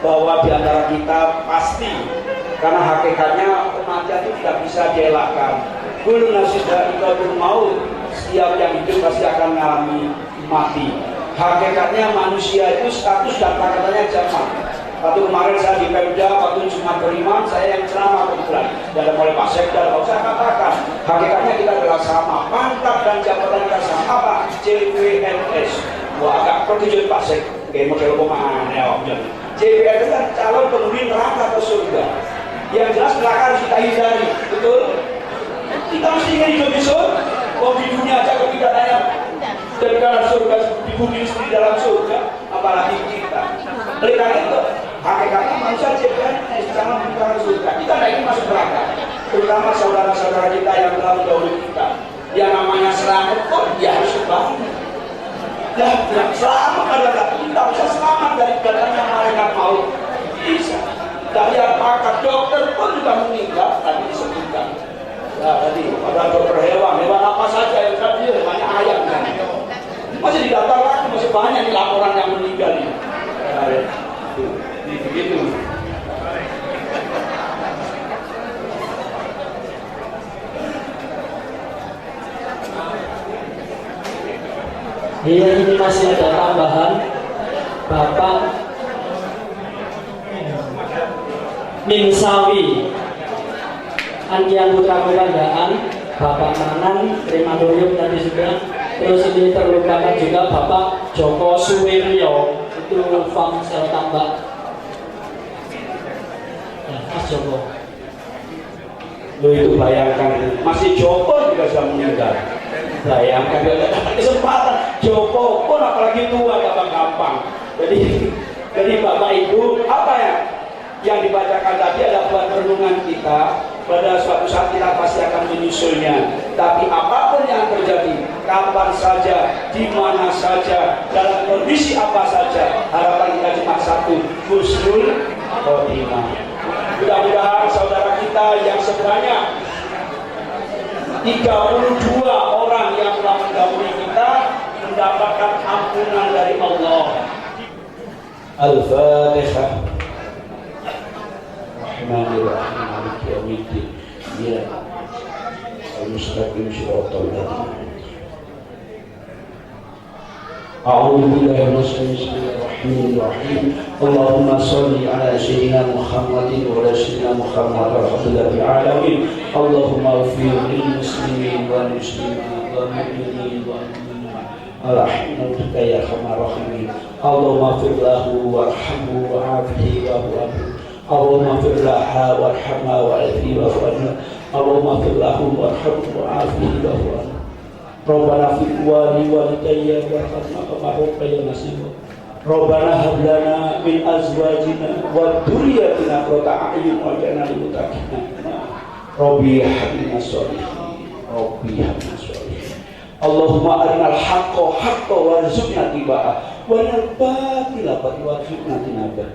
bahwa di antara kita pasti, karena hakikatnya kematian itu tidak bisa dielakkan. Kullu nafsin dha'iqatul maut, setiap yang hidup pasti akan mengalami mati. Hakikatnya manusia itu status dan katanya jamak. Waktu kemarin saya di Pemda, waktu Jumat beriman, saya yang ceramah kebetulan. Dan oleh Pak Sekda, kalau saya katakan, hakikatnya kita adalah sama. Pangkat dan jabatan kita sama. Apa? CPNS. Wah, agak terkejut Pak Sekda. Kayak model pemahaman ya, CPNS kan calon penghuni neraka atau surga. Yang jelas neraka harus kita hindari, betul? Kita mesti ingin hidup di surga. Oh, di dunia aja kalau tidak tanya dari dalam surga, dibunuh istri dalam surga, apalagi kita. Oleh karena itu, hakikatnya manusia CPNS jangan mencari surga. Kita tidak ingin masuk neraka, terutama saudara-saudara kita yang telah mendahului kita. Yang namanya selamat pun dia harus bangun. Dan selamat adalah kita bisa selamat dari datangnya malaikat maut. Bisa. Dari apakah dokter pun juga meninggal tadi disebutkan. Nah, tadi ada dokter hewan apa saja yang tadi banyak ayam kan. Masih didaftar lagi, masih banyak nih laporan yang meninggal ini. Begitu. Iya, ini masih ada tambahan Bapak Minsawi Andian Putra Kebanggaan, Bapak Manan Rematorium tadi sudah. Terus ini terlupakan juga Bapak Joko Suwiryo, itu farm sel tambak. Ya, Mas Joko. Lo itu bayangkan, masih Joko juga sudah meninggal. Bayangkan, kesempatan Joko pun apalagi tua gampang-gampang. Jadi Bapak Ibu, apa ya yang dibacakan tadi adalah buat renungan kita. Pada suatu saat kita pasti akan menyusulnya. Tapi apapun yang terjadi, kapan saja, di mana saja, dalam kondisi apa saja, harapan kita cuma satu, husnul khotimah. Mudah-mudahan saudara kita yang sebenarnya 32 orang yang telah mendahului kita mendapatkan ampunan dari Allah. Al-Fatihah. Rahmanirrahim. Maliki yaumiddin. Ya. Al-Mustaqim shiratal ladzina. A'udzu billahi minasyaitonir rajim. Allahumma shalli ala sayyidina Muhammadin wa ala sayyidina Muhammad rabbil alamin. Allahumma ighfir lil muslimin wal muslimat wal mu'minin wal mu'minat. Alhamdulillah ya arhamar rahimin. Allahumma ighfir lahu warhamhu wa'afihi wa'fu. Allahumma ighfir laha warhamha wa'afihi wa'fu. Allahumma ighfir lahu warhamhu wa'afihi wa'fu. Rabbana fi wali walidayya warhamna kama rabbayana shaghira. Rabbana hab lana min azwajina wa dhurriyyatina qurrata a'yun waj'alna lil muttaqina imama. Rabbi habna sholihin. Rabbi habna sholihin. Allahumma arinal haqqo haqqan warzuqna ittiba'ah wa arinal batila batila warzuqna tinabah.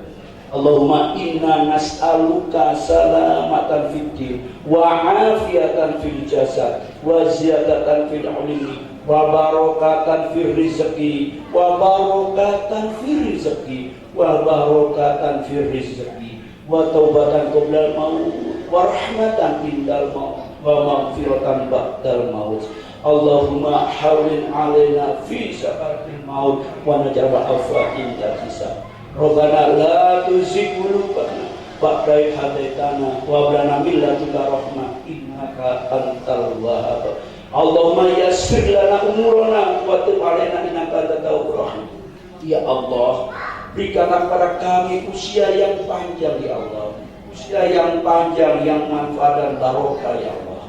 Allahumma inna nas'aluka salamatan fid din wa afiyatan fil jasad wa ziyadatan fil ilmi wa barakatan fil rizqi wa barakatan fil rizqi wa barakatan fil rizqi wa taubatan qabla maut wa rahmatan indal maut wa maghfiratan ba'dal maut. Allahumma hawlin alaina fi sakatil maut wa najal afwa inda hisab. Rabbana la tuzigh qulubana ba'da idh hadaitana wa hab lana min ladunka rahmah innaka antal wahhab. Allahumma yassir lana umurana wa tub alaina innaka antat tawwabur rahim. Ya Allah, berikanlah kepada kami usia yang panjang ya Allah. Usia yang panjang yang manfaat dan barokah ya Allah.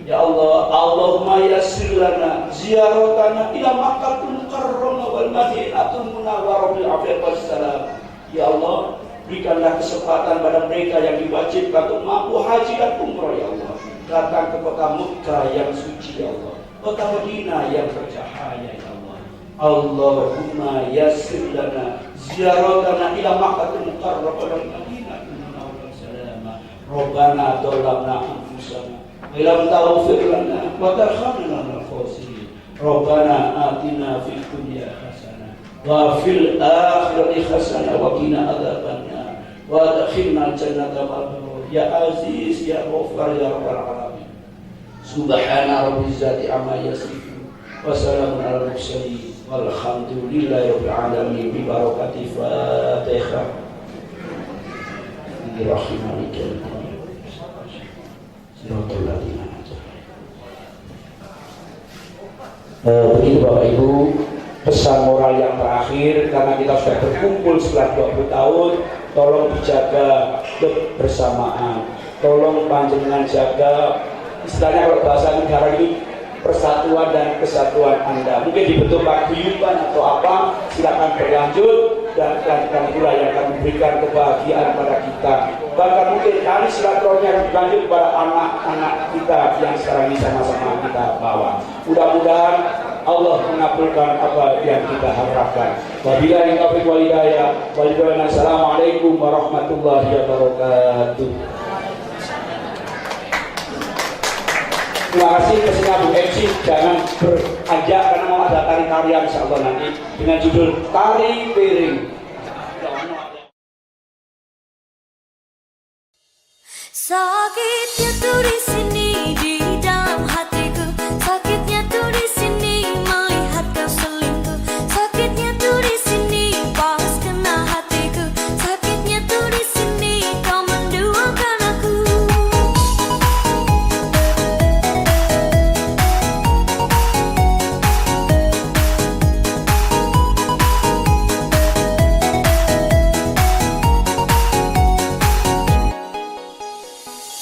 Ya Allah, Allahumma yassir lana ziyaratana ila Makkahul Mukarramah wal Madinatul Munawwarah bil afiyah wassalam. Ya Allah, Berikanlah kesempatan pada mereka yang diwajibkan untuk mampu haji dan umrah ya Allah. Datang ke kota Mekah yang suci ya Allah. Kota Madinah yang bercahaya ya Allah. Allahumma yassir lana ziyaratana ila Makkahil Mukarramah wal Madinah munawwarah salama. Rabbana dhalamna anfusana wa lam taghfir lana wa tarhamna lana khosirin. Rabbana atina fid dunya hasanah wa fil akhirati hasanah wa qina adzabannar wa adkhilna jannata ma'al ya aziz ya ghaffar ya rabbal alamin. Subhana rabbil izzati amma yasifun wa salamun alal mursalin walhamdulillahi rabbil alamin bi barakati Fatihah. Bismillahirrahmanirrahim. Siratal ladzina begitu Bapak Ibu, pesan moral yang terakhir, karena kita sudah berkumpul setelah 20 tahun, tolong dijaga kebersamaan, tolong panjenengan jaga, istilahnya kalau bahasa negara ini, persatuan dan kesatuan Anda. Mungkin dibentuk paguyuban atau apa, silakan berlanjut, dan kelanjutan pula yang akan memberikan kebahagiaan pada kita. Bahkan mungkin kali silaturahmi yang berlanjut pada anak-anak kita yang sekarang ini sama-sama kita bawa. Mudah-mudahan Allah mengabulkan apa yang kita harapkan. Wabillahi taufiq wal hidayah. Wassalamualaikum warahmatullahi wabarakatuh. Terima kasih pesannya Bu MC, jangan beranjak karena mau ada tari-tarian insyaallah nanti dengan judul Tari Piring. Sakitnya tuh di sini di dalam hatiku, sakitnya tuh di sini melihat kau selingkuh, sakitnya tuh di sini pas kena hatiku, sakitnya tuh di sini kau menduakan aku.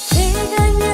Teganya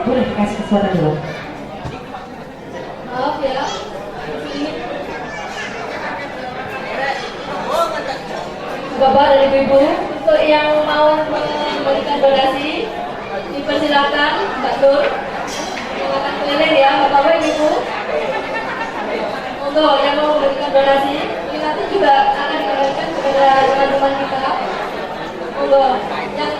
boleh kasih suara dulu. Maaf ya. Bapak dan Ibu, untuk yang mau memberikan donasi, dipersilakan Mbak Nur. Silakan keliling ya, Bapak Ibu. Untuk yang mau memberikan donasi, ini nanti juga akan dikembalikan kepada teman-teman kita. Untuk yang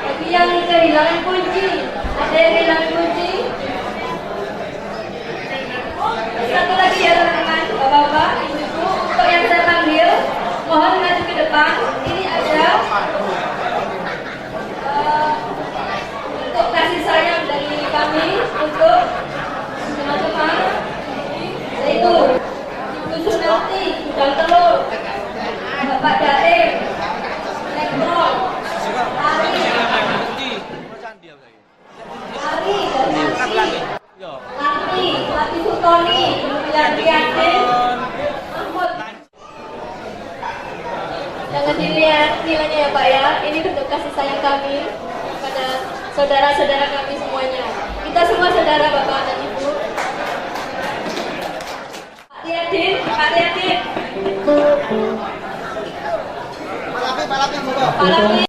bagi yang kehilangan kunci, ada yang kehilangan kunci. Satu lagi ya teman-teman, bapak-bapak, ibu-ibu, untuk yang saya panggil, mohon maju ke depan. Ini ada untuk kasih sayang dari kami untuk teman-teman, yaitu Ibu Sunarti, Gudang Telur, Bapak Daim, Lekron, Ari dari Lati Sutoni, kemudian Riantin, Mahmud. Jangan dilihat nilainya ya Pak ya, ini bentuk kasih sayang kami kepada saudara-saudara kami semuanya. Kita semua saudara Bapak dan Ibu. Pak Riantin, Pak Riantin. Pak Lapi.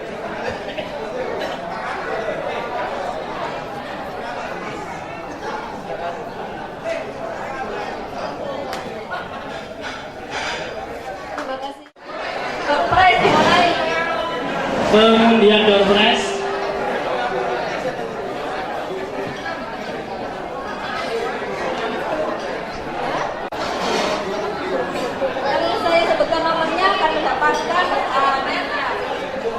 Pengundian door prize. Kalau saya sebutkan nomornya akan mendapatkan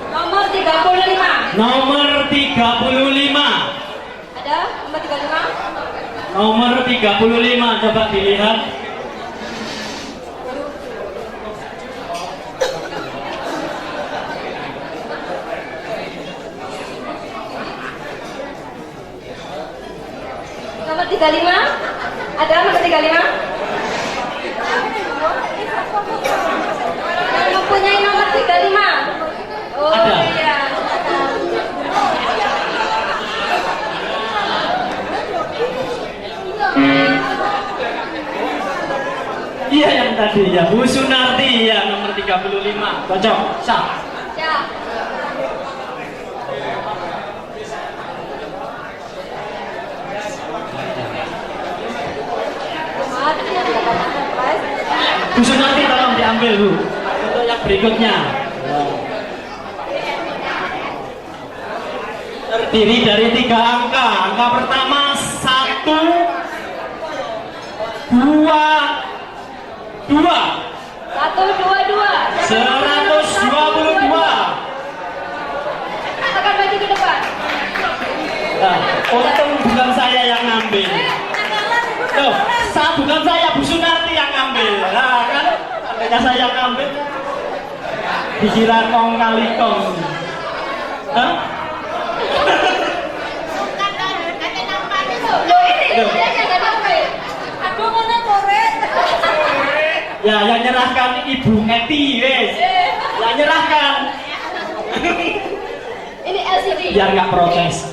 nomor 35. Nomor 35. Ada nomor 35? Nomor 35, coba dilihat. Nomor 35? Ada nomor 35? Yang mempunyai nomor 35? Oh Ada. iya. Iya yang tadi ya, Bu Sunarti ya, nomor 35. Cocok, sah. Ya. Bu Sunarti tolong diambil Bu untuk yang berikutnya. Terdiri dari 3 angka. Angka pertama 1, 2, 2. 122. 122. Akan maju ke depan. Nah, untung bukan saya yang ngambil. Loh, bukan saya, Bu Sunarti yang ngambil. Nah, kan andainya saya yang ngambil, dikira kong kali kong. Hah? Loh ini dia jangan ambil. Aku mau ngeporet. Ya, yang nyerahkan Ibu Eti, wes. Yang nyerahkan. Ini LCD. Biar nggak protes.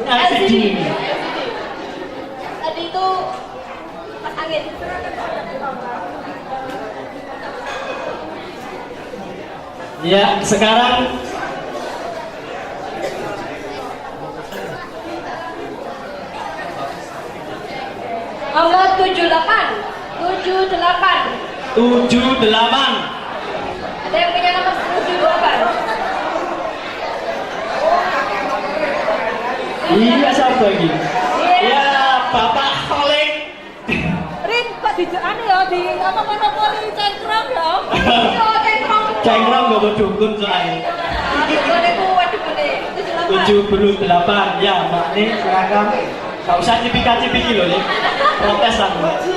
LCD. Tadi itu pas angin. Ya, sekarang nomor 78. 78. Ada yang punya nomor 78? Iya, siapa lagi? Ya, Bapak Khalid. Rin, kok dijaan ya di apa monopoli cengkrong ya? Oh, cengkrong. Cengkrong gak mau dukun soalnya. Dukunnya kuat dukunnya. 78. 78. Ya, Mbak nih, silakan. Gak usah cipika-cipiki loh nih. Protes aku.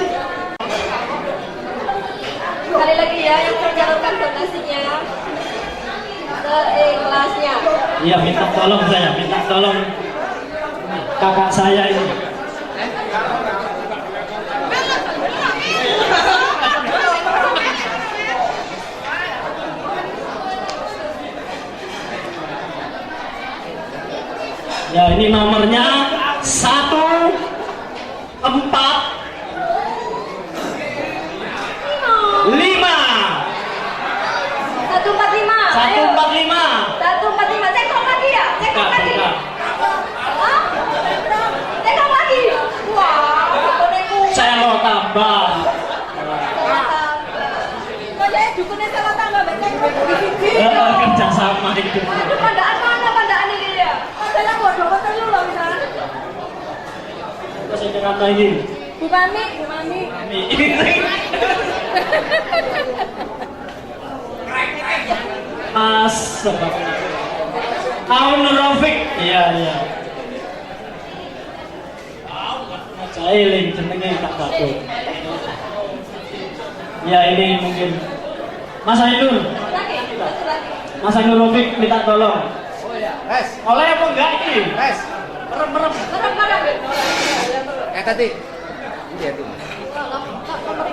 Sekali lagi ya yang menyalurkan donasinya seikhlasnya. Iya, minta tolong saya, minta tolong kakak saya ini. tambah. Dukunnya salah tambah, baca Kerja sama itu. Pandaan mana pandaan ini ya? Padahal bodoh betul lu loh misalnya. Terus saya kata ini. Bu Mami. Ini. Mas Aun Rafiq. Iya. Saya eling jenenge tak bagus. Ya ini mungkin Mas Ainur. Mas Ainur Rafiq minta tolong. Oh ya, Res. Oleh apa enggak ini? Res. Merem. Tadi. Iya tuh.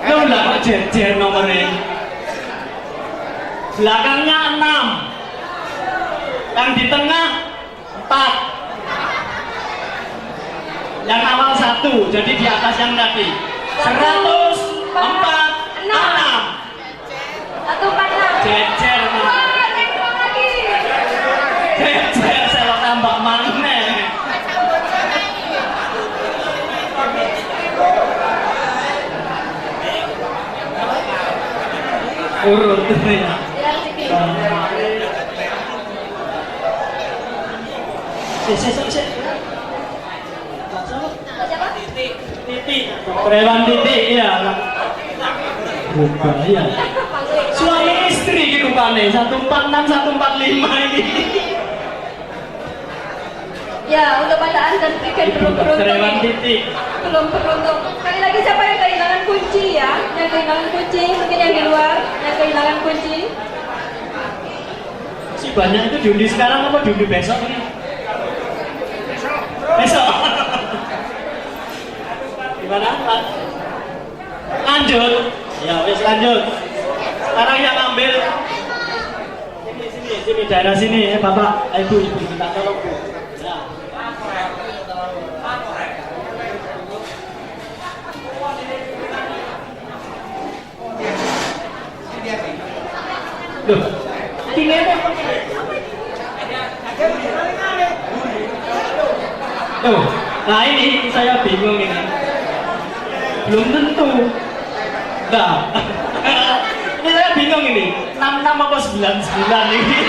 Ya udah kok jejer nomornya. Belakangnya 6. Yang di tengah 4. Yang awal 1, jadi di atas yang tadi. 104 6. 146. Jejer. Wah, nengok lagi. Jejer saya tambah maneh. Urut ya. Titik. Preman titik ya. Bukan ya. Suami istri gitu kan 146 145 ini. Ya, untuk pandaan dan tiket belum beruntung. Preman titik. Belum beruntung. Sekali lagi siapa yang kehilangan kunci ya? Yang kehilangan kunci, mungkin yang di luar yang kehilangan kunci. Si banyak itu diundi sekarang apa diundi besok ini? Besok. Gimana? Lanjut. Ya wes lanjut. Sekarang yang ambil sini daerah sini ya Bapak, Ibu minta tolong Bu. Ya. Loh, ini apa? Oh, nah ini saya bingung ini. Belum tentu. Nah, ini saya bingung ini. 66 apa 99 ini?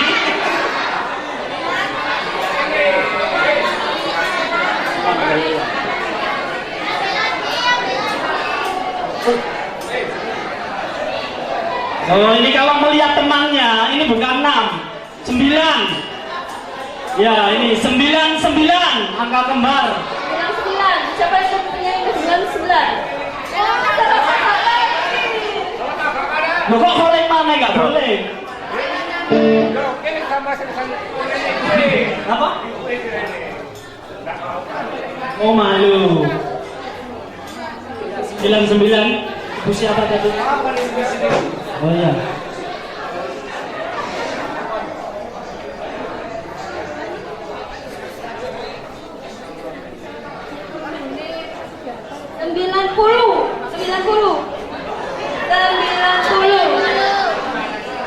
Oh, ini kalau melihat temannya, ini bukan 6, 9. Ya, ini 99, angka kembar. 99. Siapa yang punya yang 99? Loh kok kolek mana nggak boleh? Apa? Oh malu. 99. Ibu siapa tadi? Oh iya.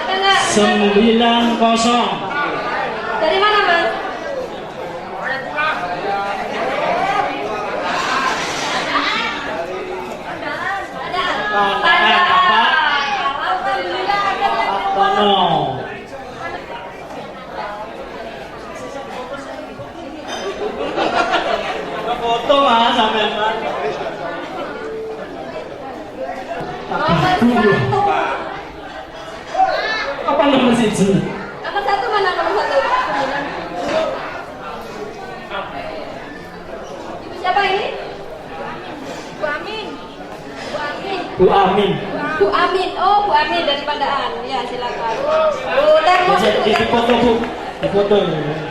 Ada nggak? 90. Dari mana Mas? Alhamdulillah ada yang Tono. Foto Mas sampai Mas. Apa nomor 1? Nomor 1 mana nomor 1? Ibu siapa ini? Bu Amin. Bu Amin. Bu Amin. Bu Amin. Oh, Bu Amin dari Pandaan. Ya, silakan. Bu termos itu. Di foto Bu. Di foto ini.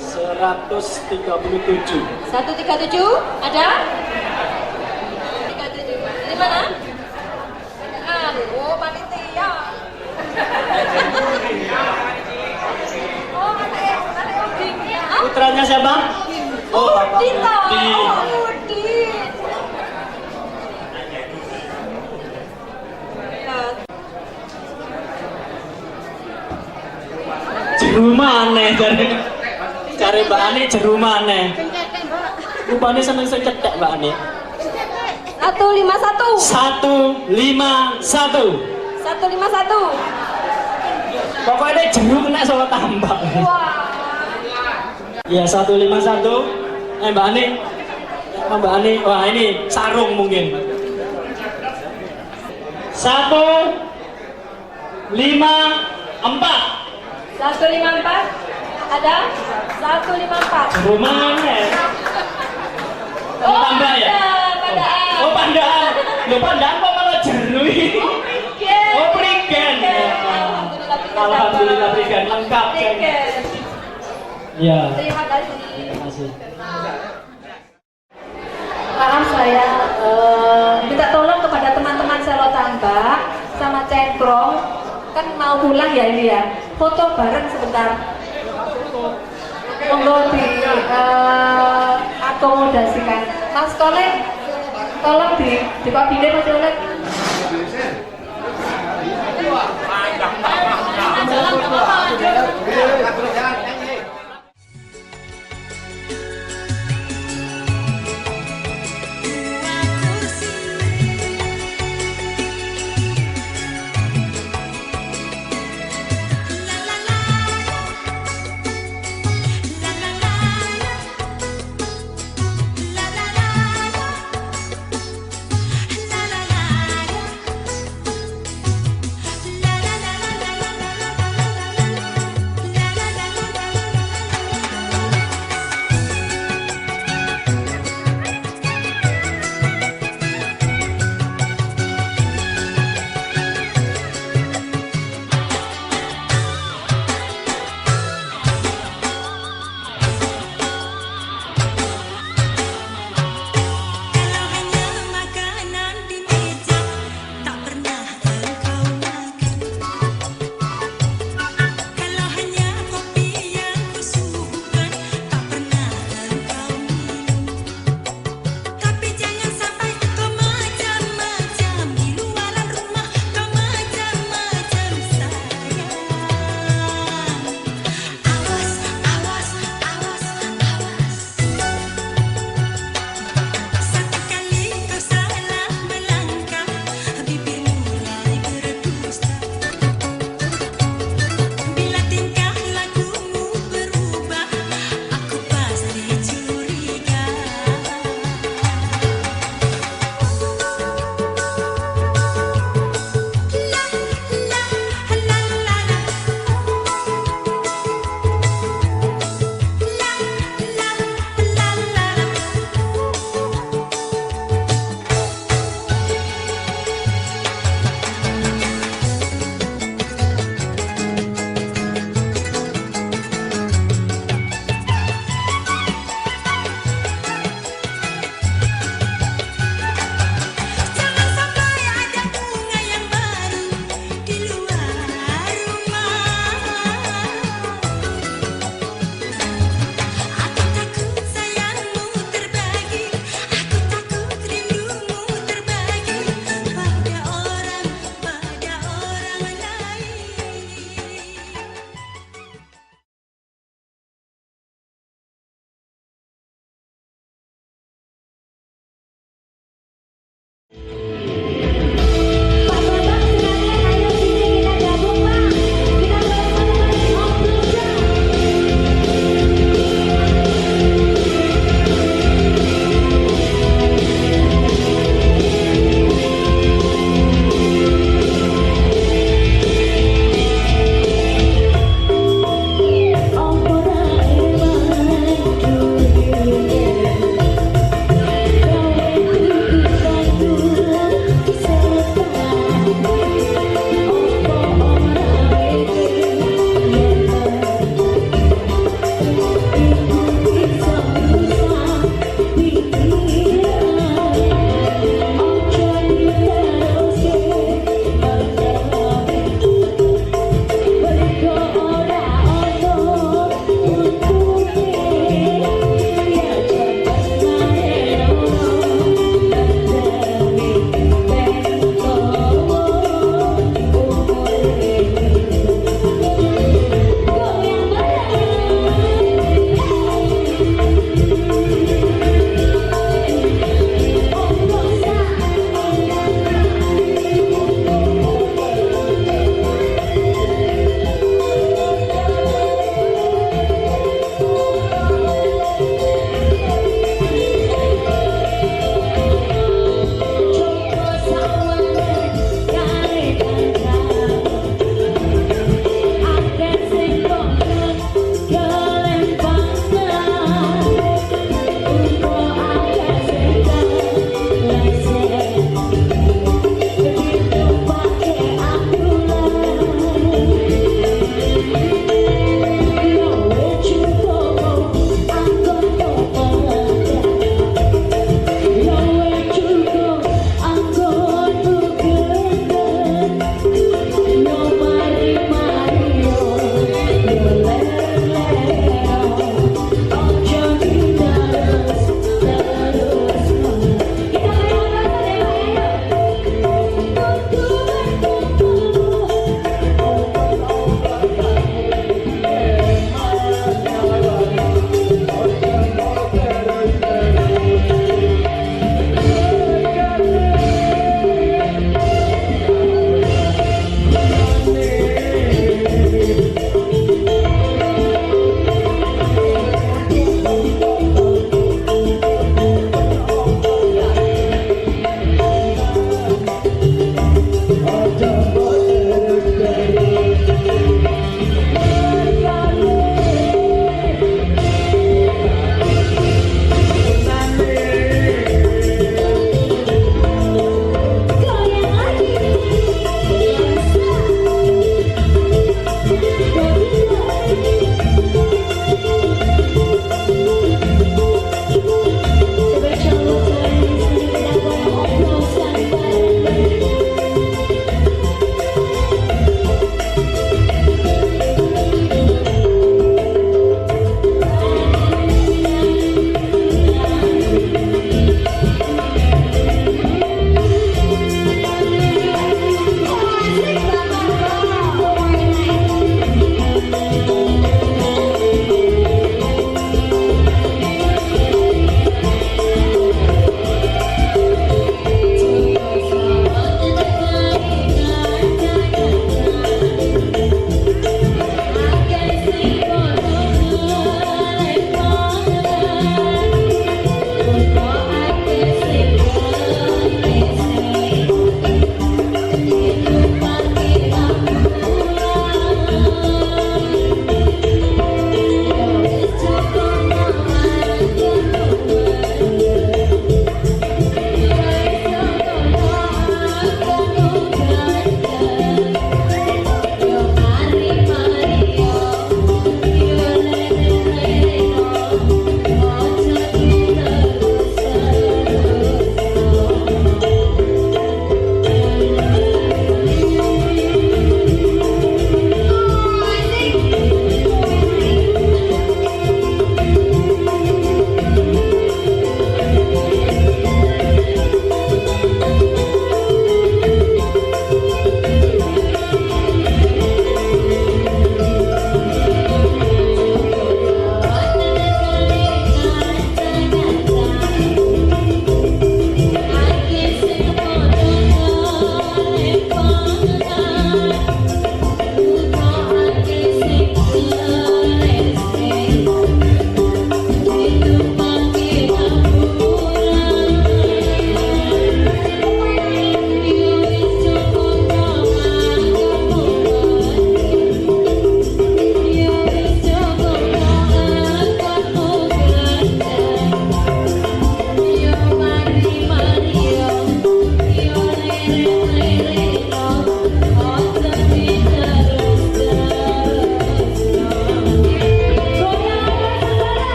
137. 137 ada? 37. Dari mana? Pandaan. Oh, panitia. Oh, ada Udin. Putranya siapa? Oh, Bapak Udin toh. Udin. Oh, Udin. Jeru maneh cari Mbak Ani jeru maneh. Rupane seneng sing cethek Mbak Ani. 151. 151. 151. Pokoknya jeruk kena sama tambak. Wah. Ya 151. Mbak Ani. Mbak Ani. Wah ini sarung mungkin. 154. 154. Ada? 154. Jeruk mana? Oh, tambah ya? Pandaan. Oh pandaan. Loh pandaan kok malah jeruk? Oh prigen. Alhamdulillah prigen lengkap. Prigen. Ya. Terima kasih. Terima kasih. Maaf saya minta tolong kepada teman-teman Selo Tambak sama Centrong, kan mau pulang ya ini ya, foto bareng sebentar. Monggo di akomodasikan. Mas Kolek, tolong di koordinir Mas Kolek. La la la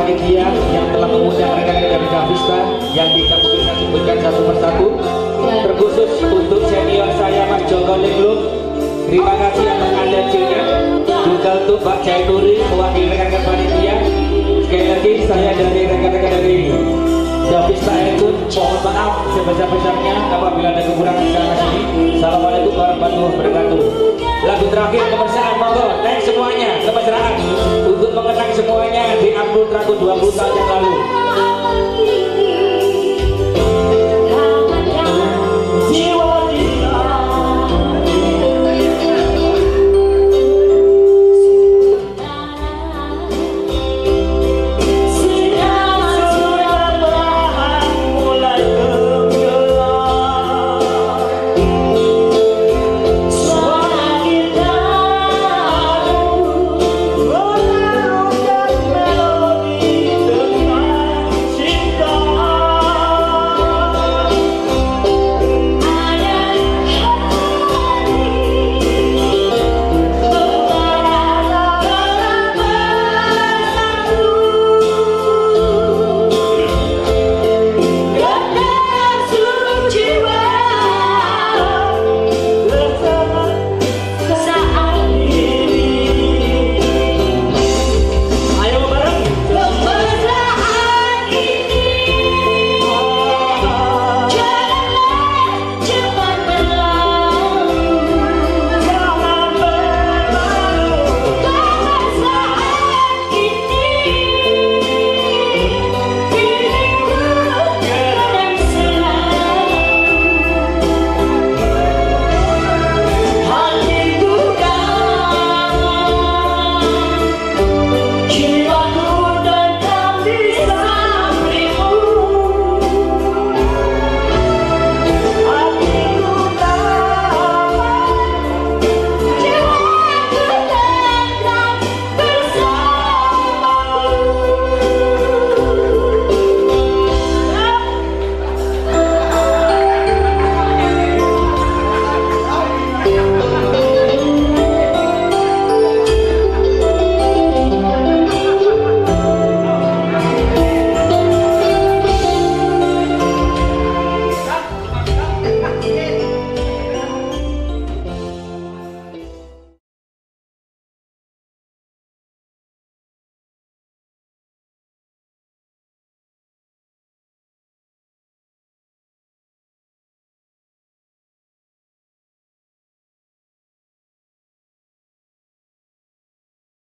panitia yang telah mengundang rekan-rekan dari Davista yang bisa mungkin saya sebutkan satu persatu. Terkhusus untuk senior saya Mas Joko Linglung, terima kasih atas atensinya. Juga untuk Pak Jainuri mewakili rekan-rekan panitia. Sekali lagi saya dari rekan-rekan dari Davista Airtune mohon maaf sebesar-besarnya apabila ada kekurangan sana sini. Assalamualaikum warahmatullahi wabarakatuh. Lagu terakhir kemesraan, monggo naik semuanya kemesraan untuk mengenang semuanya di Ambut Trago 20 tahun yang lalu.